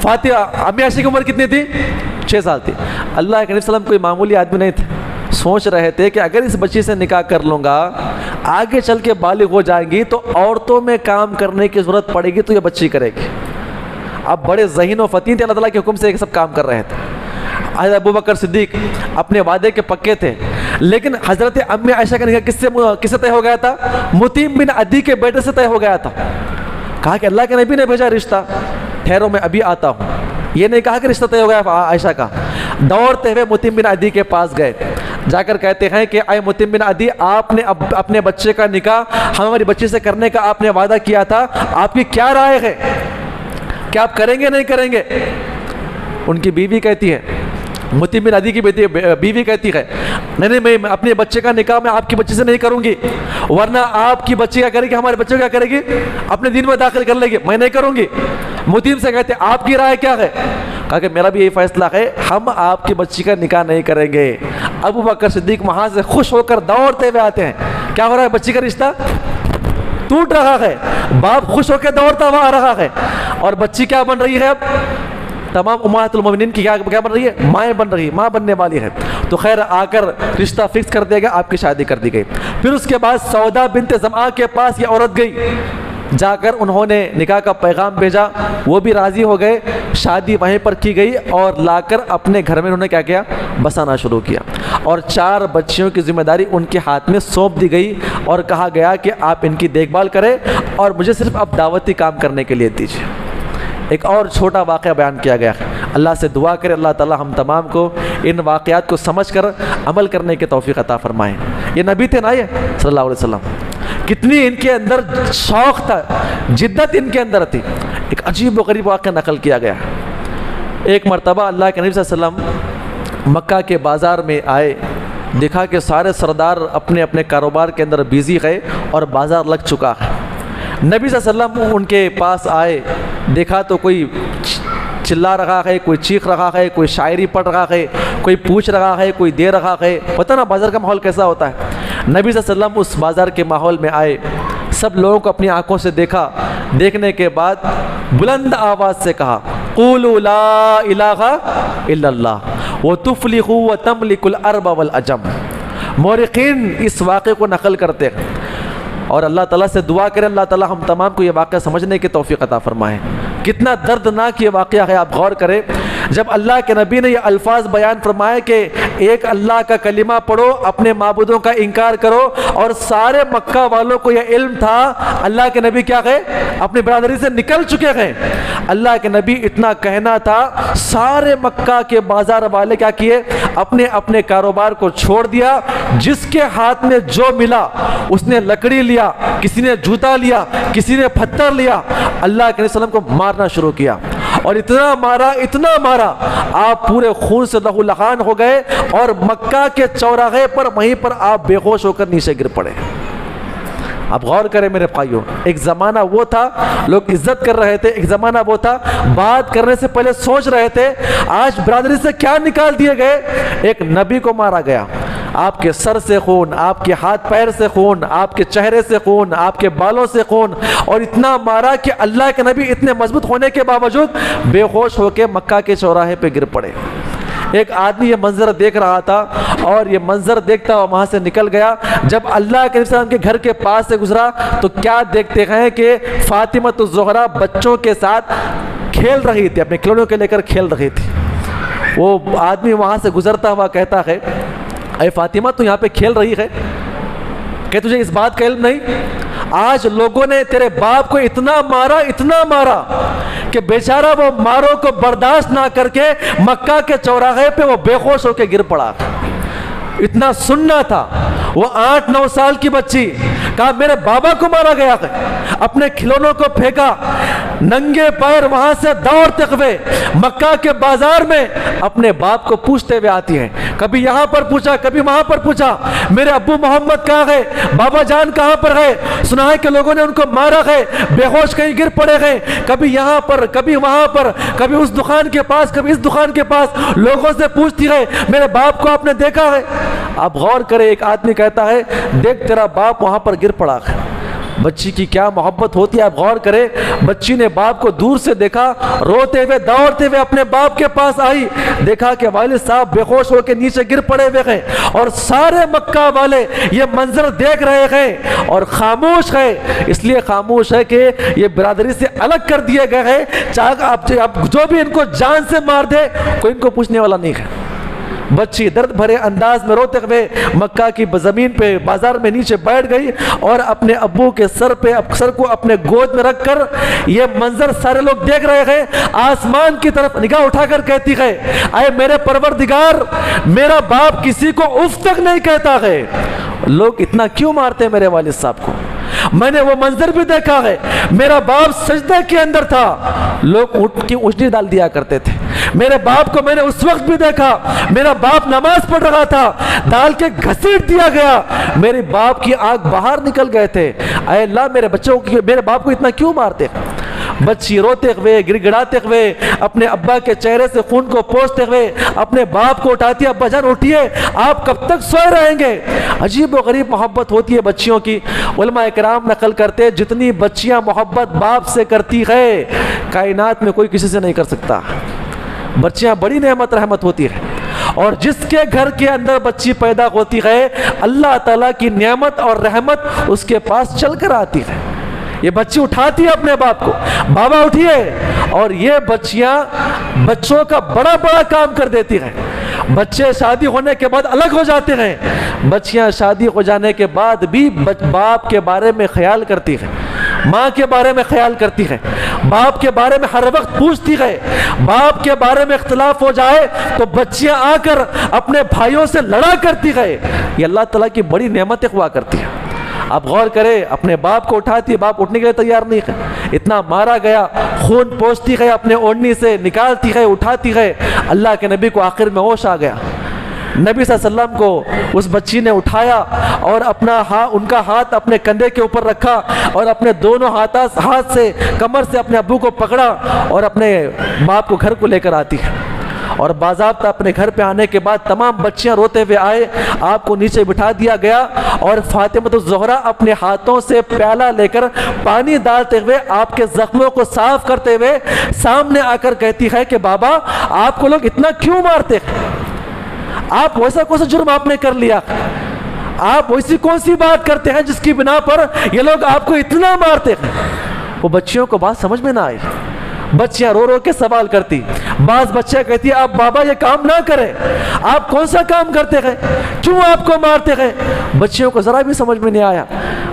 فاطمہ امی عائشہ کی عمر کتنی تھی؟ 6 سال تھی. اللہ کے نبی صلی اللہ علیہ وسلم کوئی معمولی آدمی نہیں تھے. سوچ رہے تھے کہ اگر اس بچی سے نکاح کر لوں گا, آگے چل کے بالغ ہو جائیں گی تو عورتوں میں کام کرنے کی ضرورت پڑے گی تو یہ بچی کرے گی. اب بڑے ذہین و فطین تھے, اللہ تعالیٰ کے حکم سے یہ سب کام کر رہے تھے. حضرت ابوبکر صدیق اپنے وعدے کے پکے تھے, لیکن حضرت امی عائشہ کا نکاح کس سے طے ہو گیا تھا؟ مطعم بن عدی کے بیٹے سے طے ہو گیا تھا. کہا کہ اللہ کے نبی نے بھیجا رشتہ, ٹھہرو میں ابھی آتا ہوں. یہ نہیں کہا کہ رشتہ طے ہو گیا عائشہ کا. دوڑتے ہوئے مطعم بن عدی کے پاس گئے, جا کر کہتے ہیں کہ اے مطعم بن عدی, آپ نے اپنے بچے کا نکاح ہماری بچی سے کرنے کا آپ نے وعدہ کیا تھا, آپ کی کیا رائے ہے؟ کیا آپ کریں گے نہیں کریں گے؟ ان کی بیوی کہتی ہے, مطعم بن عدی کی بیوی کہتی ہے, نہیں میں اپنے بچے کا نکاح میں آپ کی بچی سے نہیں کروں گی, ورنہ آپ کی بچی کیا کرے گی, ہمارے بچے کیا کرے گی, اپنے دین میں داخل کر لے گی, میں نہیں کروں گی. مطعم سے کہتے آپ کی رائے کیا ہے؟ کہا کہ میرا بھی یہی فیصلہ ہے, ہم آپ کی بچی کا نکاح نہیں کریں گے. ابوبکر صدیق وہاں سے خوش ہو کر دوڑتے ہوئے آتے ہیں. کیا ہو رہا ہے؟ بچی کا رشتہ ٹوٹ رہا ہے. باپ خوش ہو کے دوڑتا ہوا آ رہا ہے, اور بچی کیا بن رہی ہے؟ اب تمام امہات المومنین کی کیا بن رہی ہے؟ مائیں بن رہی, ماں بننے والی ہے. تو خیر آ کر رشتہ فکس کر دیا گیا, آپ کی شادی کر دی گئی. پھر اس کے بعد سودا بنت زمعہ کے پاس یہ عورت گئی, جا کر انہوں نے نکاح کا پیغام بھیجا, وہ بھی راضی ہو گئے. شادی وہیں پر کی گئی اور لا کر اپنے گھر میں انہوں نے کیا کیا؟ بسانا شروع کیا. اور 4 بچیوں کی ذمہ داری ان کے ہاتھ میں سونپ دی گئی اور کہا گیا کہ آپ ان کی دیکھ بھال کریں اور مجھے صرف اب دعوتی کام کرنے کے لیے دیجیے. ایک اور چھوٹا واقعہ بیان کیا گیا. اللہ سے دعا کرے اللہ تعالیٰ ہم تمام کو ان واقعات کو سمجھ کر عمل کرنے کی توفیق عطا فرمائیں. یہ نبی تھے نا, یہ صلی اللہ علیہ وسلم, کتنی ان کے اندر شوق تھا, جدت ان کے اندر تھی. ایک عجیب و غریب واقعہ نقل کیا گیا. ایک مرتبہ اللہ کے نبی صلی اللہ علیہ وسلم مکہ کے بازار میں آئے, دیکھا کہ سارے سردار اپنے اپنے کاروبار کے اندر بیزی گئے اور بازار لگ چکا ہے. نبی صلی اللہ علیہ وسلم ان کے پاس آئے, دیکھا تو کوئی چلا رہا ہے, کوئی چیخ رہا ہے, کوئی شاعری پڑھ رہا ہے, کوئی پوچھ رہا ہے, کوئی دے رہا ہے. پتہ نا بازار کا ماحول کیسا ہوتا ہے. نبی صلی اللہ علیہ وسلم اس بازار کے ماحول میں آئے, سب لوگوں کو اپنی آنکھوں سے دیکھا. دیکھنے کے بعد بلند آواز سے کہا, قولوا لا الہ الا اللہ وتفلحوا وتملکوا الارض والعجم. مورخین اس واقعے کو نقل کرتے ہیں اور اللہ تعالیٰ سے دعا کریں اللہ تعالیٰ ہم تمام کو یہ واقعہ سمجھنے کی توفیق عطا فرمائیں. کتنا دردناک یہ واقعہ ہے, آپ غور کریں. جب اللہ کے نبی نے یہ الفاظ بیان فرمائے کہ ایک اللہ کا کلمہ پڑھو, اپنے معبودوں کا انکار کرو, اور سارے مکہ والوں کو یہ علم تھا, اللہ کے نبی کیا گئے؟ اپنی برادری سے نکل چکے گئے. اللہ کے نبی اتنا کہنا تھا, سارے مکہ کے بازار والے کیا کیے؟ اپنے اپنے کاروبار کو چھوڑ دیا. جس کے ہاتھ میں جو ملا اس نے لکڑی لیا, کسی نے جوتا لیا, کسی نے پتھر لیا. اللہ کے نبی صلی اللہ علیہ وسلم کو مارنا شروع کیا, اور اتنا مارا آپ پورے خون سے لہو لہان ہو گئے, اور مکہ کے چوراہے پر وہیں پر آپ بے ہوش ہو کر نیچے گر پڑے. اب غور کریں میرے بھائیوں, ایک زمانہ وہ تھا لوگ عزت کر رہے تھے, ایک زمانہ وہ تھا بات کرنے سے پہلے سوچ رہے تھے. آج برادری سے کیا نکال دیے گئے؟ ایک نبی کو مارا گیا, آپ کے سر سے خون, آپ کے ہاتھ پیر سے خون, آپ کے چہرے سے خون, آپ کے بالوں سے خون, اور اتنا مارا کہ اللہ کے نبی اتنے مضبوط ہونے کے باوجود بے ہوش ہو کے مکہ کے چوراہے پہ گر پڑے. ایک آدمی یہ منظر دیکھ رہا تھا, اور یہ منظر دیکھتا ہوا وہاں سے نکل گیا. جب اللہ کے نبی صلی اللہ علیہ وسلم کے گھر کے پاس سے گزرا تو کیا دیکھتے ہیں کہ فاطمہ الزہرا بچوں کے ساتھ کھیل رہی تھی, اپنے کھلونوں کے لے کر کھیل رہی تھی. وہ آدمی وہاں سے گزرتا ہوا کہتا ہے, اے فاطمہ تو یہاں پہ کھیل رہی ہے, کہ تجھے اس بات کا علم نہیں؟ آج لوگوں نے تیرے باپ کو اتنا مارا کہ بیچارہ وہ ماروں کو برداشت نہ کر کے مکہ کے چوراہے پہ وہ بے ہوش ہو کے گر پڑا. اتنا سننا تھا. وہ 8-9 سال کی بچی, کہا میرے بابا کو مارا گیا ہے, اپنے کھلونوں کو پھینکا, ننگے پیر وہاں سے دوڑتے ہوئے مکہ کے بازار میں اپنے باپ کو پوچھتے ہوئے آتی ہیں. کبھی یہاں پر پوچھا, کبھی وہاں پر پوچھا, میرے ابو محمد کہاں گئے, بابا جان کہاں پر گئے؟ سنا ہے کہ لوگوں نے ان کو مارا ہے, بے ہوش کہیں گر پڑے گئے. کبھی یہاں پر, کبھی وہاں پر, کبھی اس دکان کے پاس, کبھی اس دکان کے پاس, لوگوں سے پوچھتی ہے میرے باپ کو آپ نے دیکھا ہے؟ آپ غور کریں, ایک آدمی کہتا ہے دیکھ تیرا باپ وہاں پر گر پڑا ہے. بچی کی کیا محبت ہوتی ہے، آپ غور کریں. بچی نے باپ کو دور سے دیکھا، روتے ہوئے دوڑتے ہوئے اپنے باپ کے پاس آئی، دیکھا کہ والد صاحب بے ہوش ہو کے نیچے گر پڑے ہوئے ہیں اور سارے مکہ والے یہ منظر دیکھ رہے ہیں اور خاموش ہے. اس لیے خاموش ہے کہ یہ برادری سے الگ کر دیے گئے ہیں. چاہے آپ جو بھی ان کو جان سے مار دے کوئی ان کو پوچھنے والا نہیں ہے. بچی درد بھرے انداز میں روتے ہوئے مکہ کی زمین پہ بازار میں نیچے بیٹھ گئی اور اپنے ابو کے سر کو اپنے گود میں رکھ کر، یہ منظر سارے لوگ دیکھ رہے ہیں، آسمان کی طرف نگاہ اٹھا کر کہتی ہے، اے میرے پروردگار، میرا باپ کسی کو اف تک نہیں کہتا ہے، لوگ اتنا کیوں مارتے ہیں میرے والد صاحب کو؟ میں نے وہ منظر بھی دیکھا ہے، میرا باپ سجدے کے اندر تھا، لوگ اٹھ کی اونچی ڈال دیا کرتے تھے. میرے باپ کو میں نے اس وقت بھی دیکھا، میرا باپ نماز پڑھ رہا تھا، ڈال کے گھسیٹ دیا گیا، میرے باپ کی آنکھ باہر نکل گئے تھے. اے اللہ، میرے باپ کو اتنا کیوں مارتے؟ بچی روتے ہوئے گڑ گڑاتے ہوئے اپنے ابا کے چہرے سے خون کو پوچھتے ہوئے اپنے باپ کو اٹھاتی ہے، ابا جان اٹھیے، آپ کب تک سوئے رہیں گے؟ عجیب و غریب محبت ہوتی ہے بچیوں کی. علماء کرام نقل کرتے جتنی بچیاں محبت باپ سے کرتی ہے کائنات میں کوئی کسی سے نہیں کر سکتا. بچیاں بڑی نعمت رحمت ہوتی ہے، اور جس کے گھر کے اندر بچی پیدا ہوتی ہے اللہ تعالیٰ کی نعمت اور رحمت اس کے پاس چل کر آتی ہے. یہ بچی اٹھاتی ہے اپنے باپ کو، بابا اٹھیے، اور یہ بچیاں بچوں کا بڑا بڑا کام کر دیتی ہیں. بچے شادی ہونے کے بعد الگ ہو جاتے ہیں، بچیاں شادی ہو جانے کے بعد بھی باپ کے بارے میں خیال کرتی ہیں، ماں کے بارے میں خیال کرتی ہے، باپ کے بارے میں ہر وقت پوچھتی ہے. باپ کے بارے میں اختلاف ہو جائے تو بچیاں آ کر اپنے بھائیوں سے لڑا کرتی ہے. یہ اللہ تعالیٰ کی بڑی نعمتیں ہوا کرتی ہیں. آپ غور کریں، اپنے باپ کو اٹھاتی ہے، باپ اٹھنے کے لیے تیار نہیں ہے، اتنا مارا گیا، خون پوچھتی ہے، اپنے اوڑھنی سے نکالتی ہے، اٹھاتی ہے. اللہ کے نبی کو آخر میں ہوش آ گیا. نبی صلی اللہ علیہ وسلم کو اس بچی نے اٹھایا اور ان کا ہاتھ اپنے کندھے کے اوپر رکھا اور اپنے دونوں ہاتھ سے کمر سے اپنے ابو کو پکڑا اور اپنے باپ کو گھر کو لے کر آتی ہے. اور باضابطہ اپنے گھر پہ آنے کے بعد تمام بچیاں روتے ہوئے آئے، آپ کو نیچے بٹھا دیا گیا اور فاطمہ الزہرا اپنے ہاتھوں سے پیالہ لے کر پانی ڈالتے ہوئے آپ کے زخموں کو صاف کرتے ہوئے سامنے آ کر کہتی ہے کہ بابا آپ کو لوگ اتنا کیوں مارتے ہیں؟ آپ ویسا کون سا جرم آپ نے کر لیا؟ آپ ویسی کون سی بات کرتے ہیں جس کی بنا پر یہ لوگ آپ کو اتنا مارتے ہیں؟ وہ بچیوں کو بات سمجھ میں نہ آئی. بچیاں رو رو کے سوال کرتی. بعض بچے کہتی ہے آپ بابا یہ کام نہ کریں، آپ کون سا کام کرتے ہیں، کیوں آپ کو مارتے ہیں؟ بچیوں کو ذرا بھی سمجھ میں نہیں آیا.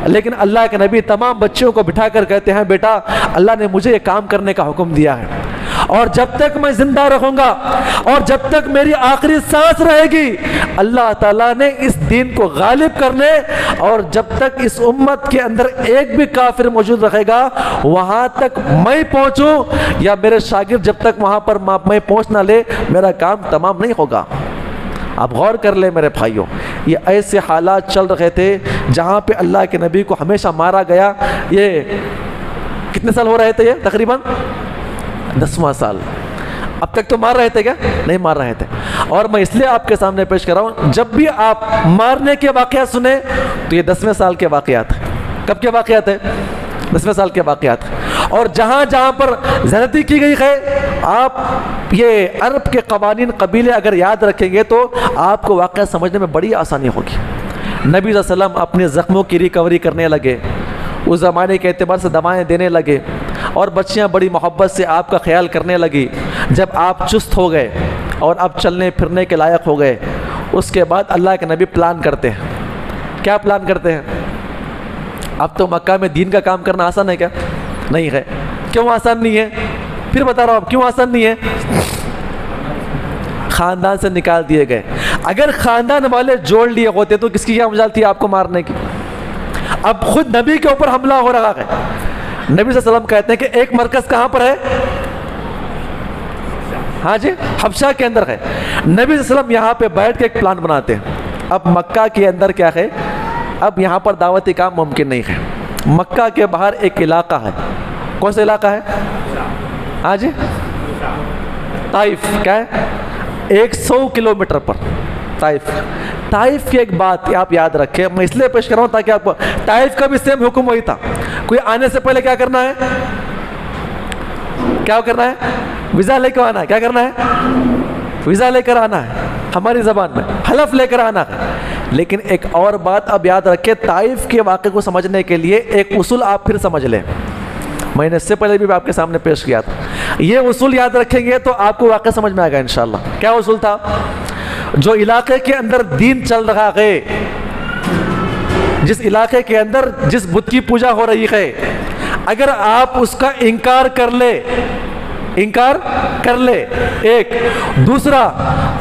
لیکن اللہ کے نبی تمام بچیوں کو بٹھا کر کہتے ہیں بیٹا اللہ نے مجھے یہ کام کرنے کا حکم دیا ہے، اور جب تک میں زندہ رہوں گا اور جب تک میری آخری سانس رہے گی اللہ تعالیٰ نے اس دین کو غالب کرنے، اور جب تک اس امت کے اندر ایک بھی کافر موجود رہے گا وہاں تک میں پہنچوں یا میرے شاگرد جب تک وہاں پر میں پہنچ نہ لے میرا کام تمام نہیں ہوگا. آپ غور کر لیں میرے بھائیوں، یہ ایسے حالات چل رہے تھے جہاں پہ اللہ کے نبی کو ہمیشہ مارا گیا. یہ کتنے سال ہو رہے تھے؟ یہ تقریباً 10واں سال. اب تک تو مار رہے تھے کیا؟ نہیں مار رہے تھے. اور میں اس لیے آپ کے سامنے پیش کر رہا ہوں جب بھی آپ مارنے کے واقعات سنیں تو یہ 10ویں سال کے واقعات ہیں. کب کے واقعات ہیں؟ 10ویں سال کے واقعات. اور جہاں جہاں پر زیادتی کی گئی ہے آپ یہ عرب کے قوانین قبیلے اگر یاد رکھیں گے تو آپ کو واقعہ سمجھنے میں بڑی آسانی ہوگی. نبی صلی اللہ علیہ وسلم اپنے زخموں کی ریکوری کرنے لگے، اس زمانے کے اعتبار سے دوائیں دینے لگے، اور بچیاں بڑی محبت سے آپ کا خیال کرنے لگی. جب آپ چست ہو گئے اور اب چلنے پھرنے کے لائق ہو گئے اس کے بعد اللہ کے نبی پلان کرتے ہیں. کیا پلان کرتے ہیں؟ اب تو مکہ میں دین کا کام کرنا آسان ہے کیا؟ نہیں ہے. کیوں آسان نہیں ہے؟ پھر بتا رہا ہوں کیوں آسان نہیں ہے. خاندان سے نکال دیے گئے. اگر خاندان والے جوڑ لیے ہوتے تو کس کی کیا مجال تھی آپ کو مارنے کی؟ اب خود نبی کے اوپر حملہ ہو رہا ہے. نبی صلی اللہ علیہ وسلم کہتے ہیں کہ ایک مرکز کہاں پر ہے؟ ہاں جی، حبشہ کے اندر ہے. نبی صلی اللہ علیہ وسلم یہاں پہ بیٹھ کے ایک پلان بناتے ہیں. اب مکہ کے اندر کیا ہے، اب یہاں پر دعوتی کام ممکن نہیں ہے. مکہ کے باہر ایک علاقہ ہے. کون سا علاقہ ہے؟ ہاں جی، طائف. کیا ہے؟ 100 کلومیٹر پر طائف. طائف کی ایک بات آپ یاد رکھیں، میں اس لیے پیش کر رہا ہوں تاکہ آپ کو، طائف کا بھی سیم حکم وہی تھا، کوئی آنے سے پہلے کیا کرنا ہے، کیا کرنا ہے، ویزا لے کر آنا ہے، کیا کرنا ہے، ویزا لے کر آنا ہے، ہماری زبان میں حلف لے کر آنا ہے۔ لیکن ایک اور بات اب یاد رکھیں، طائف کے واقعے کو سمجھنے کے لیے ایک اصول آپ پھر سمجھ لیں، میں نے اس سے پہلے بھی آپ کے سامنے پیش کیا تھا، یہ اصول یاد رکھیں گے تو آپ کو واقعہ سمجھ میں آئے گا انشاءاللہ۔ کیا اصول تھا؟ جو علاقے کے اندر دین چل رہا ہے، جس علاقے کے اندر جس بت کی پوجا ہو رہی ہے، اگر آپ اس کا انکار کر لے، ایک دوسرا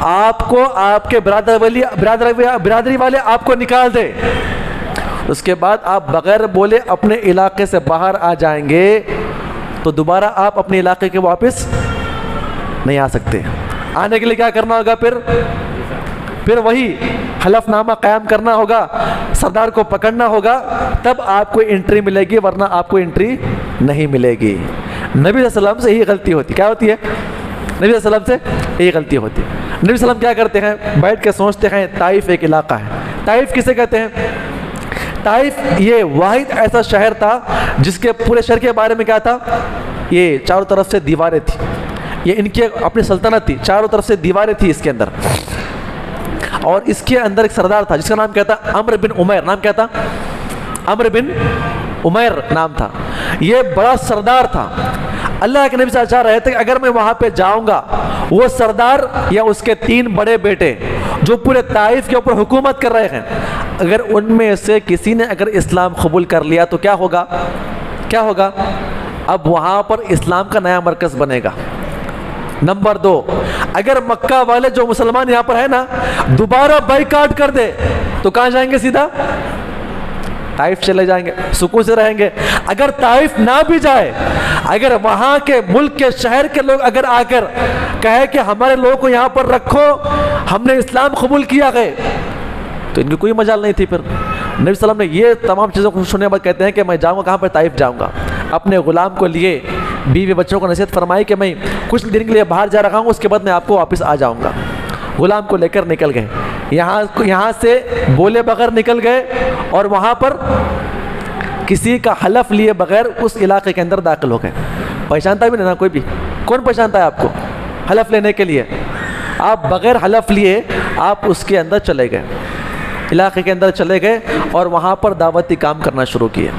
آپ کو آپ کے برادری والے آپ کو نکال دے، اس کے بعد آپ بغیر بولے اپنے علاقے سے باہر آ جائیں گے تو دوبارہ آپ اپنے علاقے کے واپس نہیں آ سکتے۔ آنے کے لیے کیا کرنا ہوگا؟ پھر وہی حلف نامہ قائم کرنا ہوگا، سردار کو پکڑنا ہوگا، تب آپ کو انٹری ملے گی، ورنہ آپ کو انٹری نہیں ملے گی۔ نبی صلی اللہ علیہ وسلم سے یہی غلطی ہوتی، کیا ہوتی ہے؟ نبی صلی اللہ علیہ وسلم سے یہی غلطی ہوتی۔ نبی صلی اللہ علیہ وسلم کیا کرتے ہیں؟ بیٹھ کے سوچتے ہیں، طائف ایک علاقہ ہے۔ طائف کسے کہتے ہیں؟ طائف یہ واحد ایسا شہر تھا جس کے پورے شہر کے بارے میں کیا تھا؟ یہ چاروں طرف سے دیواریں تھی، یہ ان کی اپنی سلطنت تھی، چاروں طرف سے دیواریں تھی اس کے اندر، اور اس کے اندر ایک سردار تھا جس کا نام کیا تھا؟ عمرو بن عمیر۔ نام کیا تھا؟ عمرو بن عمیر نام تھا۔ یہ بڑا سردار تھا۔ اللہ کے نبی صلی اللہ علیہ وسلم چاہ رہے تھے کہ اگر میں وہاں پہ جاؤں گا، وہ سردار یا اس کے 3 بڑے بیٹے جو پورے طائف کے اوپر حکومت کر رہے ہیں، اگر ان میں سے کسی نے اگر اسلام قبول کر لیا تو کیا ہوگا؟ اب وہاں پر اسلام کا نیا مرکز بنے گا۔ نمبر 2، اگر مکہ والے جو مسلمان یہاں پر ہیں نا دوبارہ بائیکاٹ کر دے تو کہاں جائیں گے؟ سیدھا طائف چلے جائیں گے، سکون سے رہیں گے۔ اگر طائف نہ بھی جائے، اگر وہاں کے ملک کے شہر کے لوگ اگر آ کر کہے کہ ہمارے لوگوں کو یہاں پر رکھو، ہم نے اسلام قبول کیا ہے، تو ان کی کوئی مجال نہیں تھی۔ پھر نبی صلی اللہ علیہ وسلم نے یہ تمام چیزوں کو سننے کے بعد کہتے ہیں کہ میں جاؤں گا کہاں پر؟ طائف جاؤں گا۔ اپنے غلام کو لیے، بیوی بچوں کو نصیحت فرمائی کہ میں کچھ دن کے لیے باہر جا رہا ہوں، اس کے بعد میں آپ کو واپس آ جاؤں گا۔ غلام کو لے کر نکل گئے، یہاں سے بولے بغیر نکل گئے، اور وہاں پر کسی کا حلف لیے بغیر اس علاقے کے اندر داخل ہو گئے۔ پہچانتا بھی نہیں نا کوئی بھی، کون پہچانتا ہے آپ کو حلف لینے کے لیے؟ آپ بغیر حلف لیے آپ اس کے اندر چلے گئے، علاقے کے اندر چلے گئے، اور وہاں پر دعوتی کام کرنا شروع کیے۔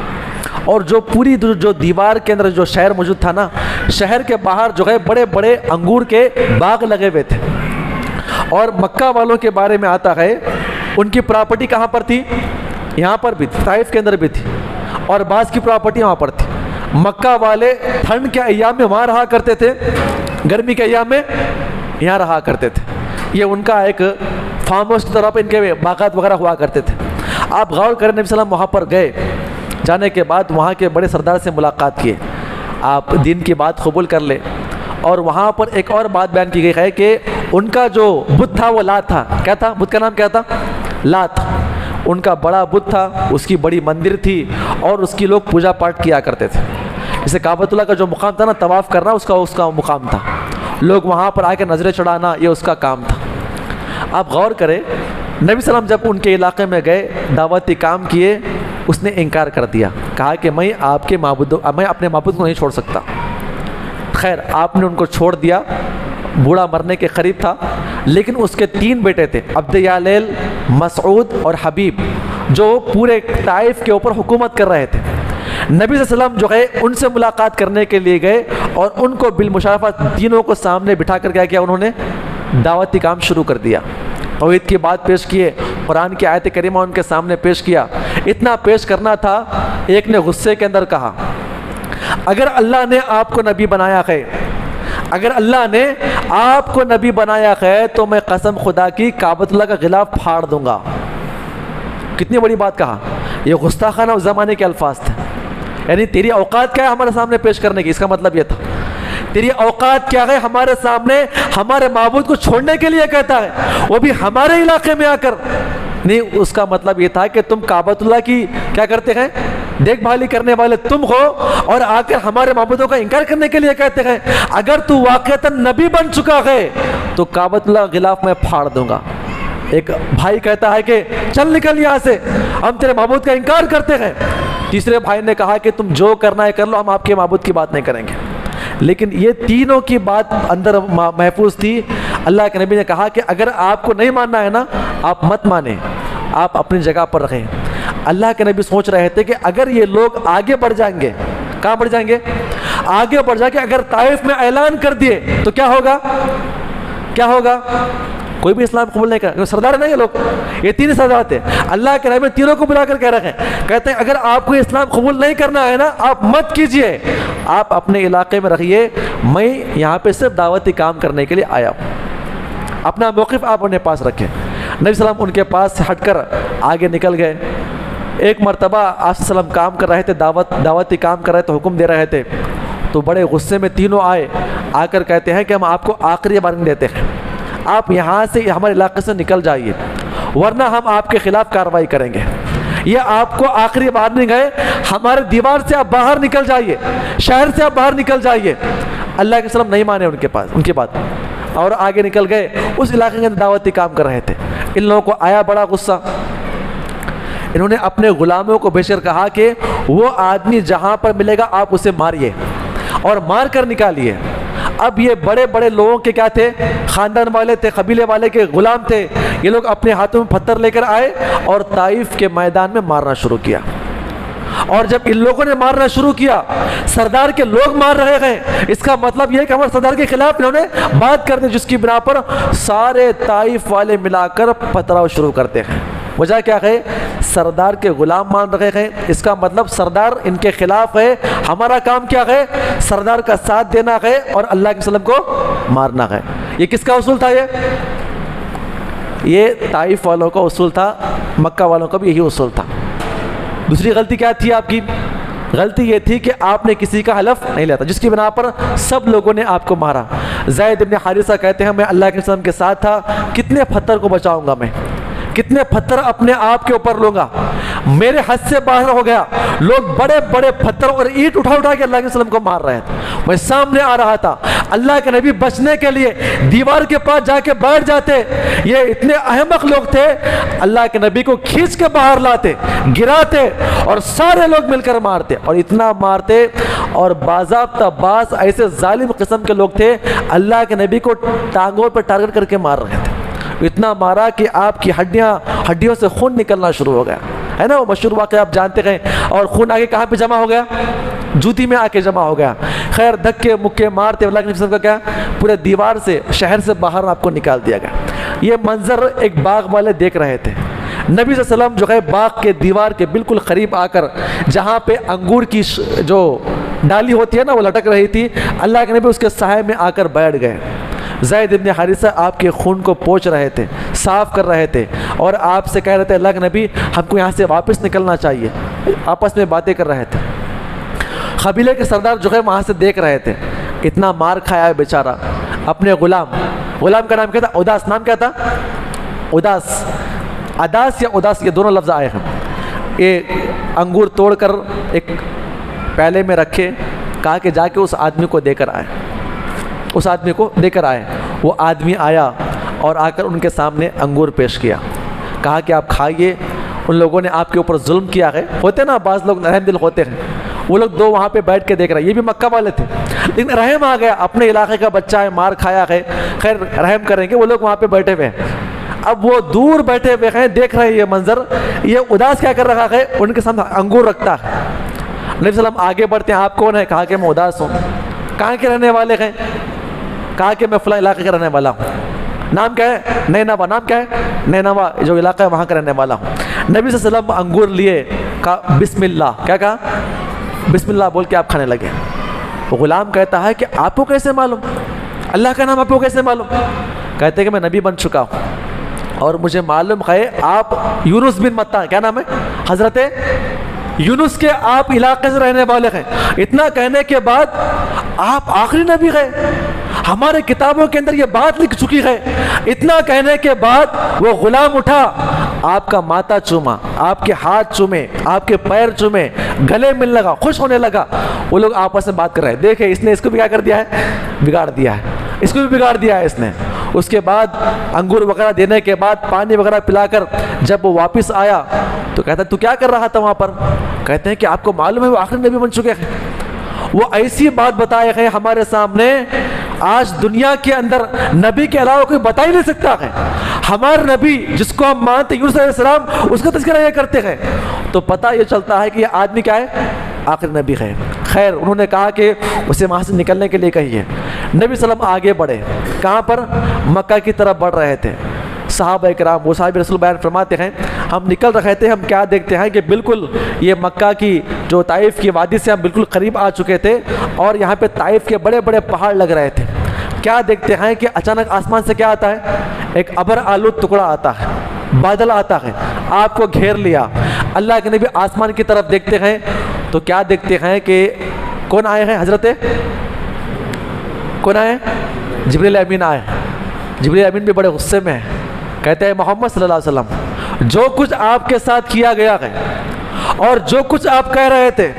اور جو پوری جو دیوار کے اندر جو شہر موجود تھا نا، شہر کے باہر جو ہے بڑے بڑے انگور کے باغ لگے ہوئے تھے، اور مکہ والوں کے بارے میں آتا ہے ان کی پراپرٹی کہاں پر تھی؟ یہاں پر بھی تھی، طائف کے اندر بھی تھی، اور بعض کی پراپرٹی وہاں پر تھی۔ مکہ والے ٹھنڈ کے ایام میں وہاں رہا کرتے تھے، گرمی کے ایام میں یہاں رہا کرتے تھے۔ یہ ان کا ایک فارم ہاؤس کی طرح پہ ان کے باغات وغیرہ ہوا کرتے تھے۔ آپ غور کریں، نبی صلی اللہ علیہ وسلم وہاں پر گئے، جانے کے بعد وہاں کے بڑے سردار سے ملاقات کیے، آپ دین کی بات قبول کر لے۔ اور وہاں پر ایک اور بات بیان کی گئی ہے کہ ان کا جو بت تھا وہ لات تھا۔ کیا تھا؟ بت کا نام کیا تھا؟ لات۔ ان کا بڑا بت تھا، اس کی بڑی مندر تھی، اور اس کی لوگ پوجا پاٹ کیا کرتے تھے۔ جیسے کعبۃ اللہ کا جو مقام تھا نا، طواف کرنا اس کا مقام تھا، لوگ وہاں پر آ کے نظریں چڑھانا یہ اس کا کام تھا۔ آپ غور کریں، نبی صلی اللہ علیہ وسلم جب ان کے علاقے میں گئے، دعوتی کام کیے، اس نے انکار کر دیا، کہا کہ میں اپنے معبود کو نہیں چھوڑ سکتا۔ خیر، آپ نے ان کو چھوڑ دیا، بوڑھا مرنے کے قریب تھا، لیکن اس کے 3 بیٹے تھے، عبد یالیل، مسعود اور حبیب، جو پورے طائف کے اوپر حکومت کر رہے تھے۔ نبی صلی اللہ علیہ وسلم جو ہے ان سے ملاقات کرنے کے لیے گئے، اور ان کو بالمشارفت تینوں کو سامنے بٹھا کر کیا انہوں نے دعوتی کام شروع کر دیا، توحید کی بات پیش کیے، قرآن کی آیت کریمہ ان کے سامنے پیش کیا۔ اتنا پیش کرنا تھا، ایک نے غصے کے اندر کہا، اگر اللہ نے آپ کو نبی بنایا ہے، اگر اللہ نے آپ کو نبی بنایا ہے تو میں قسم خدا کی کعبۃ اللہ کا غلاف پھاڑ دوں گا۔ کتنی بڑی بات کہا، یہ گستاخانہ اس زمانے کے الفاظ تھے، یعنی تیری اوقات کیا ہے ہمارے سامنے پیش کرنے کی، اس کا مطلب یہ تھا تیری اوقات کیا ہے ہمارے سامنے ہمارے معبود کو چھوڑنے کے لیے کہتا ہے، وہ بھی ہمارے علاقے میں آ کر۔ نہیں، اس کا مطلب یہ تھا کہ تم کعبۃ اللہ کی کیا کرتے ہیں، دیکھ بھالی کرنے والے تم ہو، اور آ کر ہمارے معبودوں کا انکار کرنے کے لیے کہتے ہیں۔ اگر تو واقعتاً نبی بن چکا ہے تو کعبۃ اللہ غلاف میں پھاڑ دوں گا۔ ایک بھائی کہتا ہے کہ چل نکل یہاں سے، ہم تیرے معبود کا انکار کرتے ہیں۔ تیسرے بھائی نے کہا کہ تم جو کرنا ہے کر لو، ہم آپ کے معبود کی بات نہیں کریں گے۔ لیکن یہ تینوں کی بات اندر محفوظ تھی۔ اللہ کے نبی نے کہا کہ اگر آپ کو نہیں ماننا ہے نا، آپ مت مانیں، آپ اپنی جگہ پر رہیں۔ اللہ کے نبی سوچ رہے تھے کہ اگر یہ لوگ آگے بڑھ جائیں گے، کہاں بڑھ جائیں گے؟ آگے بڑھ جا کے اگر طائف میں اعلان کر دیے تو کیا ہوگا؟ کیا ہوگا؟ کوئی بھی اسلام قبول نہیں کرے، سردار نہیں یہ لوگ، یہ تین سردار تھے۔ اللہ کے نبی تینوں کو بلا کر کہہ رکھے ہیں، کہتے ہیں اگر آپ کو اسلام قبول نہیں کرنا ہے نا، آپ مت کیجئے، آپ اپنے علاقے میں رہیے، میں یہاں پہ صرف دعوتی کام کرنے کے لیے آیا ہوں۔ اپنا موقف آپ اپنے پاس رکھیں۔ نبی صلی اللہ علیہ وسلم ان کے پاس سے ہٹ کر آگے نکل گئے۔ ایک مرتبہ آپ صلی اللہ علیہ وسلم کام کر رہے تھے، دعوتی کام کر رہے تھے، حکم دے رہے تھے، تو بڑے غصے میں تینوں آئے، آ کر کہتے ہیں کہ ہم آپ کو آخری وارننگ دیتے ہیں، آپ یہاں سے ہمارے علاقے سے نکل جائیے، ورنہ ہم آپ کے خلاف کارروائی کریں گے۔ یہ آپ کو آخری وارننگ ہے، ہمارے دیوار سے آپ باہر نکل جائیے، شہر سے آپ باہر نکل جائیے۔ اللہ کے وسلم نہیں مانے ان کی بات، اور آگے نکل گئے، اس علاقے کے اندر دعوتی کام کر رہے تھے۔ ان لوگوں کو آیا بڑا غصہ، انہوں نے اپنے غلاموں کو بھیج کر کہا کہ وہ آدمی جہاں پر ملے گا آپ اسے ماریے اور مار کر نکالیے۔ اب یہ بڑے بڑے لوگوں کے کیا تھے؟ خاندان والے تھے، قبیلے والے کے غلام تھے۔ یہ لوگ اپنے ہاتھوں میں پتھر لے کر آئے اور طائف کے میدان میں مارنا شروع کیا۔ اور جب ان لوگوں نے مارنا شروع کیا، سردار کے لوگ مار رہے ہیں، اس کا مطلب یہ ہے کہ ہمارے سردار کے خلاف انہوں نے بات کر دی، جس کی بنا پر سارے طائف والے ملا کر پتھراؤ شروع کرتے ہیں۔ وجہ کیا ہے؟ سردار کے غلام مان رہے ہیں، اس کا مطلب سردار ان کے خلاف ہے۔ ہمارا کام کیا ہے؟ سردار کا ساتھ دینا ہے اور اللہ کے وسلم کو مارنا ہے۔ یہ کس کا اصول تھا؟ یہ طائف والوں کا اصول تھا، مکہ والوں کا بھی یہی اصول تھا۔ دوسری غلطی کیا تھی آپ کی؟ غلطی یہ تھی کہ آپ نے کسی کا حلف نہیں لیتا، جس کی بنا پر سب لوگوں نے آپ کو مارا۔ زید بن حارثہ کہتے ہیں میں اللہ کے وسلم کے ساتھ تھا، کتنے پتھر کو بچاؤں گا میں، کتنے پتھر اپنے آپ کے اوپر لوں گا، میرے حد سے باہر ہو گیا۔ لوگ بڑے بڑے پتھر اور اینٹ اٹھا اٹھا کے اللہ کے وسلم کو مار رہے تھے، میں سامنے آ رہا تھا۔ اللہ کے نبی بچنے کے لیے دیوار کے پاس جا کے بیٹھ جاتے۔ یہ اتنے احمق لوگ تھے، اللہ کے نبی کو کھینچ کے باہر لاتے، گراتے اور سارے لوگ مل کر مارتے، اور اتنا مارتے، اور باضابطہ بعض ایسے ظالم قسم کے لوگ تھے اللہ کے نبی کو ٹانگوں پر ٹارگٹ کر کے مار رہے تھے۔ اتنا مارا کہ آپ کی ہڈیوں سے خون نکلنا شروع ہو گیا، ہے نا وہ مشہور واقعہ آپ جانتے ہیں۔ اور خون آگے کہاں پہ جمع ہو گیا؟ جوتی میں آ کے جمع ہو گیا۔ خیر دھکے مکے مارتے اللہ کے نبی کا کیا پورے دیوار سے، شہر سے باہر آپ کو نکال دیا گیا۔ یہ منظر ایک باغ والے دیکھ رہے تھے۔ نبی صلی اللہ علیہ وسلم جو ہے باغ کے دیوار کے بالکل قریب آ کر، جہاں پہ انگور کی جو ڈالی ہوتی ہے نا وہ لٹک رہی تھی، اللہ کے نبی اس کے سائے میں آ کر بیٹھ گئے۔ زید بن حارثہ آپ کے خون کو پوچھ رہے تھے، صاف کر رہے تھے، اور آپ سے کہہ رہے تھے اللہ کے نبی ہم کو یہاں سے واپس نکلنا چاہیے۔ آپس میں باتیں کر رہے تھے۔ قبیلے کے سردار جو ہے وہاں سے دیکھ رہے تھے، اتنا مار کھایا ہے بیچارہ۔ اپنے غلام کا نام کیا تھا؟ اداس۔ نام کیا تھا؟ اداس۔ اداس یا اداس یہ دونوں لفظ آئے ہیں۔ یہ انگور توڑ کر ایک پیالے میں رکھے، کہا کہ جا کے اس آدمی کو دے کر آئے، اس آدمی کو دے کر آئے۔ وہ آدمی آیا اور آ کر ان کے سامنے انگور پیش کیا، کہا کہ آپ کھائیے، ان لوگوں نے آپ کے اوپر ظلم کیا ہے۔ ہوتے نا بعض لوگ نرم دل ہوتے ہیں، وہ لوگ دو وہاں پہ بیٹھ کے دیکھ رہے ہیں، یہ بھی مکہ والے تھے، لیکن رحم آ گیا، اپنے علاقے کا بچہ ہے، مار کھایا ہے، خیر رحم کریں گے۔ وہ لوگ وہاں پہ بیٹھے ہوئے ہیں، اب وہ دور بیٹھے ہوئے ہیں، دیکھ رہے ہیں یہ منظر۔ یہ اداس کیا کر رہا ہے؟ ان کے سامنے انگور رکھتا ہے۔ نبی صلی اللہ علیہ وسلم آگے بڑھتے ہیں، آپ کون ہیں؟ کہا کہ میں اداس ہوں۔ کہاں کے رہنے والے ہیں؟ کہا کہ میں فلاں علاقے کا رہنے والا ہوں۔ نام کیا ہے؟ نینوا۔ نام کیا ہے؟ نینوا جو علاقہ ہے وہاں کا رہنے والا ہوں۔ نبی صلی اللہ علیہ وسلم انگور لیے، کہا بسم اللہ۔ کیا کہا؟ بسم اللہ بول کے آپ کھانے لگے۔ غلام کہتا ہے کہ آپ کو کیسے معلوم؟ اللہ کا نام آپ کو کیسے معلوم؟ کہتے ہیں کہ میں نبی بن چکا ہوں اور مجھے معلوم ہے آپ یونس بن متا، کیا نام ہے؟ حضرت یونس کے آپ علاقے سے رہنے والے ہیں۔ اتنا کہنے کے بعد آپ آخری نبی ہیں، ہمارے کتابوں کے اندر یہ بات لکھ چکی ہے۔ اتنا کہنے کے بعد وہ غلام اٹھا، آپ کا ماتھا چوما، آپ کے ہاتھ چومے، آپ کے پیر چومے، گلے ملنے لگا، خوش ہونے لگا۔ وہ لوگ آپس میں بات کر رہے ہیں، دیکھیں اس نے اس کو بھی کیا کر دیا ہے؟ بگاڑ دیا ہے، اس کو بھی بگاڑ دیا ہے اس نے۔ اس کے بعد انگور وغیرہ دینے کے بعد پانی وغیرہ پلا کر جب وہ واپس آیا تو کہتا ہے تو کیا کر رہا تھا وہاں پر؟ کہتے ہیں کہ آپ کو معلوم ہے وہ آخری نبی بن چکے ہیں. وہ ایسی بات بتائے ہیں ہمارے سامنے آج دنیا کے اندر نبی کے علاوہ کوئی بتا ہی نہیں سکتا ہے. ہمارے نبی جس کو ہم مانتے یونس علیہ السلام اس کا تذکرہ یہ کرتے ہیں تو پتہ یہ چلتا ہے کہ یہ آدمی کیا ہے؟ آخری نبی ہے. خیر انہوں نے کہا کہ اسے وہاں سے نکلنے کے لیے کہیے. نبی صلی اللہ علیہ وسلم آگے بڑھے. کہاں پر؟ مکہ کی طرف بڑھ رہے تھے. صحابہ کرام وہ صحابہ رسول بیان فرماتے ہیں ہم نکل رہے تھے, ہم کیا دیکھتے ہیں کہ بالکل یہ مکہ کی جو طائف کی وادی سے ہم بالکل قریب آ چکے تھے اور یہاں پہ طائف کے بڑے بڑے پہاڑ لگ رہے تھے. کیا دیکھتے ہیں کہ اچانک آسمان سے کیا آتا ہے؟ ایک ابر آلود ٹکڑا آتا ہے, بادل آتا ہے, آپ کو گھیر لیا. اللہ کے نبی آسمان کی طرف دیکھتے ہیں تو کیا دیکھتے ہیں کہ کون آئے ہیں؟ حضرت کون آئے؟ جبریل امین آئے. جبریل امین بھی بڑے غصے میں ہیں. کہتے ہیں محمد صلی اللہ علیہ وسلم جو کچھ آپ کے ساتھ کیا گیا ہے اور جو کچھ آپ کہہ رہے تھے,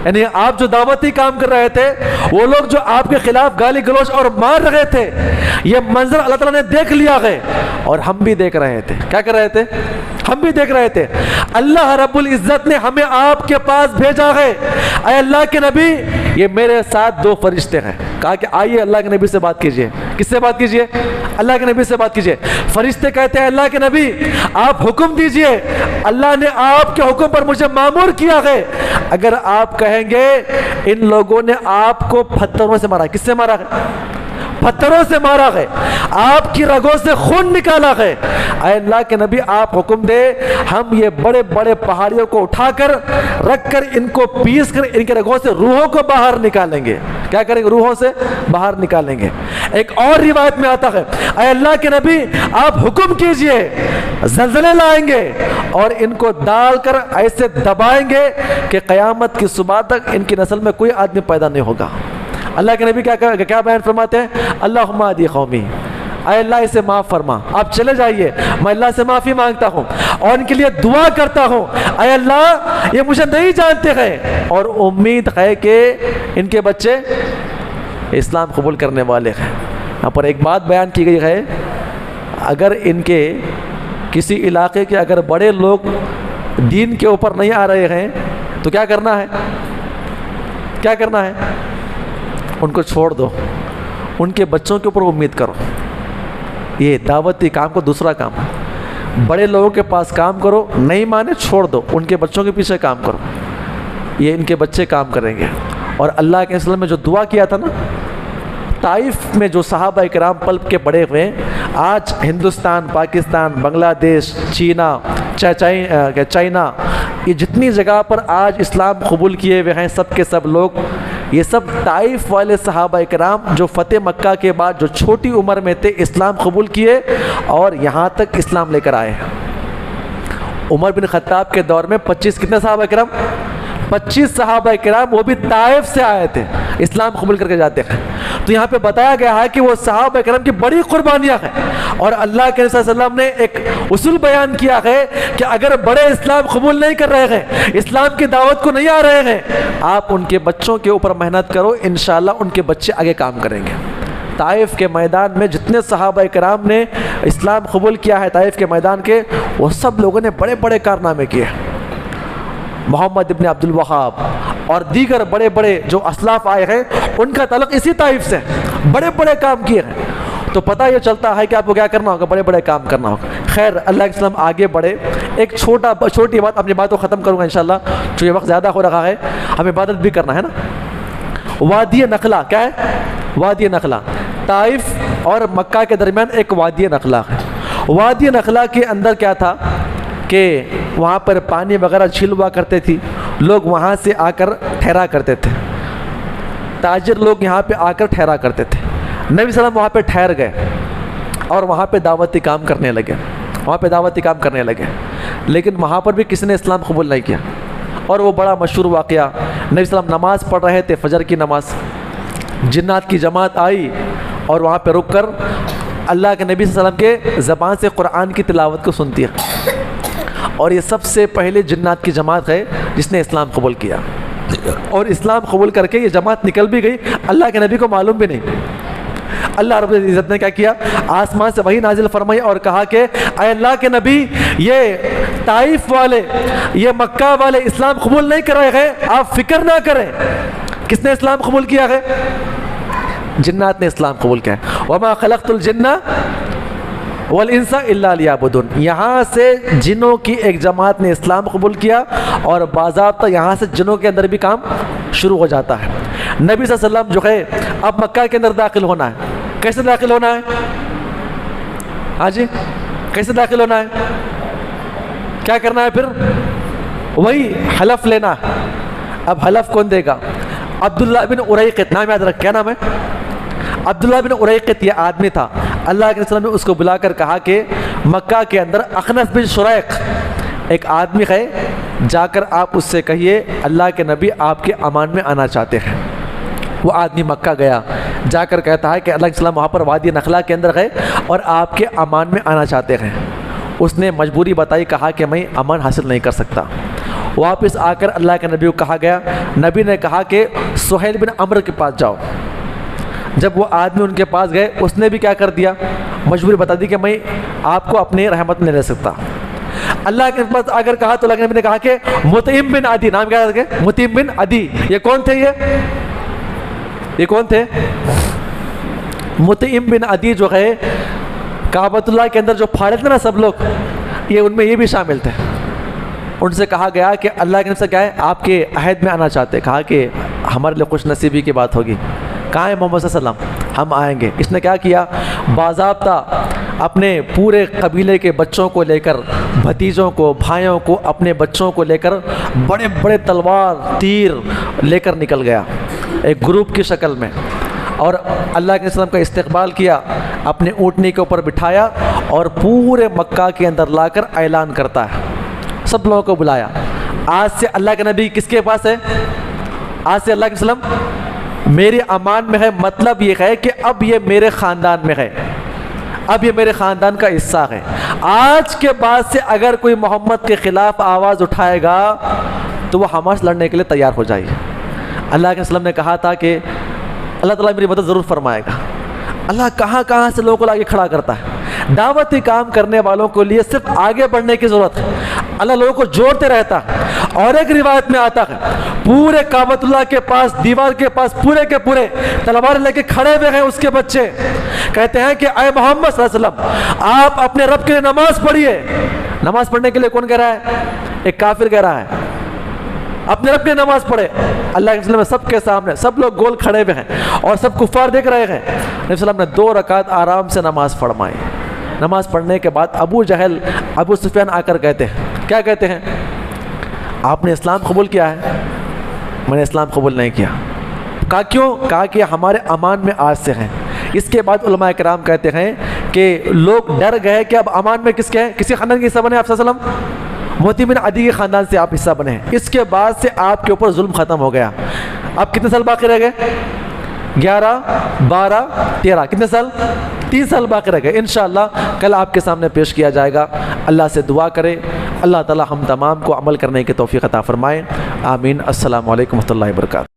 یعنی آپ جو دعوتی کام کر رہے تھے, وہ لوگ جو آپ کے خلاف گالی گلوچ اور مار رہے تھے, یہ منظر اللہ تعالیٰ نے دیکھ لیا ہے اور ہم بھی دیکھ رہے تھے. کیا کر رہے تھے؟ ہم بھی دیکھ رہے تھے. اللہ رب العزت نے ہمیں آپ کے پاس بھیجا ہے. اے اللہ کے نبی یہ میرے ساتھ 2 فرشتے ہیں. کہا کہ آئیے اللہ کے نبی سے بات کیجئے. کس سے بات کیجئے؟ اللہ کے نبی سے بات کیجئے. فرشتے کہتے ہیں اللہ کے نبی آپ حکم دیجئے, اللہ نے آپ کے حکم پر مجھے مامور کیا ہے. اگر آپ کہیں گے ان لوگوں نے آپ کو پتھروں سے مارا. کس سے مارا ہے؟ پتھروں سے مارا ہے, آپ کی رگوں سے خون نکالا ہے. اے اللہ کے نبی آپ حکم دے ہم یہ بڑے بڑے پہاڑیوں کو اٹھا کر رکھ کر ان کو پیس کر ان کے رگوں سے روحوں کو باہر نکالیں گے. کیا کریں گے؟ روحوں سے باہر نکالیں گے. ایک اور روایت میں آتا ہے اے اللہ کے نبی آپ حکم کیجئے زلزلے لائیں گے اور ان کو ڈال کر ایسے دبائیں گے کہ قیامت کی صبح تک ان کی نسل میں کوئی آدمی پیدا نہیں ہوگا. اللہ کے نبی کیا بیان فرماتے ہیں؟ اللہم اہدی قومی, اے اللہ اسے معاف فرما. آپ چلے جائیے, میں اللہ سے معافی مانگتا ہوں اور ان کے لیے دعا کرتا ہوں اے اللہ یہ مجھے نہیں جانتے ہیں اور امید ہے کہ ان کے بچے اسلام قبول کرنے والے ہیں. یہاں پر ایک بات بیان کی گئی ہے, اگر ان کے کسی علاقے کے اگر بڑے لوگ دین کے اوپر نہیں آ رہے ہیں تو کیا کرنا ہے؟ کیا کرنا ہے؟ ان کو چھوڑ دو, ان کے بچوں کے اوپر امید کرو. یہ دعوتی کام کو دوسرا کام, بڑے لوگوں کے پاس کام کرو, نہیں مانے چھوڑ دو, ان کے بچوں کے پیچھے کام کرو. یہ ان کے بچے کام کریں گے. اور اللہ کے وسلم میں جو دعا کیا تھا نا طائف میں, جو صحابہ کرام پلپ کے بڑے ہوئے, آج ہندوستان, پاکستان, بنگلہ دیش, چائنا, یہ جتنی جگہ پر آج اسلام قبول کیے ہوئے ہیں سب کے سب لوگ, یہ سب طائف والے صحابہ کرام جو فتح مکہ کے بعد جو چھوٹی عمر میں تھے اسلام قبول کیے اور یہاں تک اسلام لے کر آئے ہیں. عمر بن خطاب کے دور میں 25 کتنے صحابہ کرام؟ 25 صحابہ کرام, وہ بھی طائف سے آئے تھے, اسلام قبول کر کے جاتے ہیں. تو یہاں پہ بتایا گیا ہے کہ وہ صحابہ کرام کی بڑی قربانیاں ہیں اور اللہ کے رسول صلی اللہ علیہ وسلم نے ایک اصول بیان کیا ہے کہ اگر بڑے اسلام قبول نہیں کر رہے ہیں, اسلام کی دعوت کو نہیں آ رہے ہیں, آپ ان کے بچوں کے اوپر محنت کرو, انشاءاللہ ان کے بچے آگے کام کریں گے. طائف کے میدان میں جتنے صحابہ کرام نے اسلام قبول کیا ہے طائف کے میدان کے, وہ سب لوگوں نے بڑے بڑے کارنامے کیے. محمد ابن عبد الوہاب اور دیگر بڑے بڑے جو اسلاف آئے ہیں ان کا تعلق اسی طائف سے, بڑے بڑے کام کیے ہیں. تو پتہ یہ چلتا ہے کہ آپ کو کیا کرنا ہوگا, بڑے بڑے کام کرنا ہوگا. خیر اللہ کے وسلم آگے بڑھے. ایک چھوٹی بات, اپنی بات کو ختم کروں گا انشاءاللہ, جو یہ وقت زیادہ ہو رہا ہے, ہمیں عبادت بھی کرنا ہے نا. وادی نخلا کیا ہے؟ وادی نخلا طائف اور مکہ کے درمیان ایک وادی نخلا ہے. وادی نخلا کے اندر کیا تھا کہ وہاں پر پانی وغیرہ جھیل ہوا کرتے تھی, لوگ وہاں سے آ کر ٹھہرا کرتے تھے, تاجر لوگ یہاں پہ آ کر ٹھہرا کرتے تھے. نبی صلی اللہ علیہ وسلم وہاں پہ ٹھہر گئے اور وہاں پہ دعوتی کام کرنے لگے. لیکن وہاں پر بھی کسی نے اسلام قبول نہیں کیا. اور وہ بڑا مشہور واقعہ, نبی صلی اللہ علیہ وسلم نماز پڑھ رہے تھے, فجر کی نماز, جنات کی جماعت آئی اور وہاں پہ رک کر اللہ کے نبی صلی اللہ علیہ وسلم کے زبان سے قرآن کی تلاوت کو سنتی ہے. اور یہ سب سے پہلے جنات کی جماعت ہے جس نے اسلام قبول کیا, اور اسلام قبول کر کے یہ جماعت نکل بھی گئی, اللہ کے نبی کو معلوم بھی نہیں. اللہ رب العزت نے کیا کیا؟ آسمان سے وحی نازل فرمائی اور کہا کہ اے اللہ کے نبی، یہ طائف والے، یہ مکہ والے اسلام قبول نہیں کرائے گئے، آپ فکر نہ کریں۔ کس نے اسلام قبول کیا ہے؟ جنات نے اسلام قبول کیا ہے۔ وما خلقت الجن والانس الا لیعبدون۔ یہاں سے جنوں کی ایک جماعت نے اسلام قبول کیا اور باضابطہ یہاں سے جنوں کے اندر بھی کام شروع ہو جاتا ہے۔ نبی صلی اللہ علیہ وسلم جو ہے اب مکہ کے اندر داخل ہونا ہے، کیسے داخل ہونا ہے؟ ہاں جی، کیسے داخل ہونا ہے؟ کیا کرنا ہے پھر؟ وہی حلف لینا۔ اب حلف کون دے گا؟ عبداللہ بن اریقط، نام یاد رکھ، کیا نام ہے؟ عبداللہ بن اریقط یہ آدمی تھا۔ اللہ کے رسول نے اس کو بلا کر کہا کہ مکہ کے اندر اخنس بن شریق ایک آدمی ہے، جا کر آپ اس سے کہیے اللہ کے نبی آپ کے امان میں آنا چاہتے ہیں۔ وہ آدمی مکہ گیا، جا کر کہتا ہے کہ اللہ کے وسلم وہاں پر وادی نخلا کے اندر گئے اور آپ کے امان میں آنا چاہتے ہیں۔ اس نے مجبوری بتائی، کہا کہ میں امان حاصل نہیں کر سکتا۔ واپس آ کر اللہ کے نبی کو کہا گیا، نبی نے کہا کہ سہیل بن عمرو کے پاس جاؤ۔ جب وہ آدمی ان کے پاس گئے، اس نے بھی کیا کر دیا؟ مجبوری بتا دی کہ میں آپ کو اپنی رحمت میں نہیں رہ سکتا۔ اللہ کے پاس اگر کہا تو اللہ کے نبی نے کہا کہ مطعم بن عدی، نام کیا ہے؟ مطعم بن عدی۔ یہ کون تھے؟ یہ کون تھے؟ مطعم بن عدی جو ہے کعبۃ اللہ کے اندر جو پھاڑے تھے نا سب لوگ، یہ ان میں یہ بھی شامل تھے۔ ان سے کہا گیا کہ اللہ کے نبی سے کیا ہے، آپ کے عہد میں آنا چاہتے۔ کہا کہ ہمارے لیے خوش نصیبی کی بات ہوگی، کہاں ہے محمد صلی اللہ علیہ وسلم؟ ہم آئیں گے۔ اس نے کیا کیا؟ باضابطہ اپنے پورے قبیلے کے بچوں کو لے کر، بھتیجوں کو، بھائیوں کو، اپنے بچوں کو لے کر بڑے بڑے تلوار تیر لے کر نکل گیا ایک گروپ کی شکل میں، اور اللہ کے وسلم کا استقبال کیا، اپنے اونٹنی کے اوپر بٹھایا اور پورے مکہ کے اندر لا کر اعلان کرتا ہے، سب لوگوں کو بلایا، آج سے اللہ کے نبی کس کے پاس ہے؟ آج سے اللہ کے وسلم میرے امان میں ہے۔ مطلب یہ ہے کہ اب یہ میرے خاندان میں ہے، اب یہ میرے خاندان کا حصہ ہے۔ آج کے بعد سے اگر کوئی محمد کے خلاف آواز اٹھائے گا تو وہ ہمارے لڑنے کے لیے تیار ہو جائے۔ اللہ کے وسلم نے کہا تھا کہ اللہ تعالیٰ میری مدد ضرور فرمائے گا۔ اللہ کہاں کہاں سے لوگوں کو آگے کھڑا کرتا ہے۔ دعوتی کام کرنے والوں کے لیے صرف آگے بڑھنے کی ضرورت ہے، اللہ لوگوں کو جوڑتے رہتا ہے۔ اور ایک روایت میں آتا ہے پورے کعبۃ اللہ کے پاس، دیوار کے پاس پورے کے پورے تلوار لے کے کھڑے ہوئے ہیں اس کے بچے، کہتے ہیں کہ اے محمد صلی اللہ علیہ وسلم آپ اپنے رب کے لیے نماز پڑھیے۔ نماز پڑھنے کے لیے کون کہہ رہا ہے؟ ایک کافر کہہ رہا ہے اپنے رب کی نماز پڑھے۔ اللہ کے وسلم سب کے سامنے سب لوگ گول کھڑے ہوئے ہیں اور سب کفار دیکھ رہے ہیں۔ نبی صلی اللہ علیہ وسلم نے 2 رکعت آرام سے نماز فرمائی۔ نماز پڑھنے کے بعد ابو جہل، ابو سفیان آ کر کہتے ہیں، کیا کہتے ہیں؟ آپ نے اسلام قبول کیا ہے؟ میں نے اسلام قبول نہیں کیا۔ کہا کیوں؟ کہا کہ ہمارے امان میں آج سے ہیں۔ اس کے بعد علماء کرام کہتے ہیں کہ لوگ ڈر گئے کہ اب امان میں کس کے ہیں؟ کسی خاندان کے حصہ بنے آپ صلی اللہ علیہ وسلم؟ مطعم بن عدی کے خاندان سے آپ حصہ بنے ہیں۔ اس کے بعد سے آپ کے اوپر ظلم ختم ہو گیا۔ اب کتنے سال باقی رہ گئے؟ 11 12 13 کتنے سال؟ 3 سال باقی رہ گئے۔ انشاءاللہ کل آپ کے سامنے پیش کیا جائے گا۔ اللہ سے دعا کرے اللہ تعالی ہم تمام کو عمل کرنے کی توفیق عطا فرمائے، آمین۔ السلام علیکم و رحمۃ اللہ وبرکاتہ۔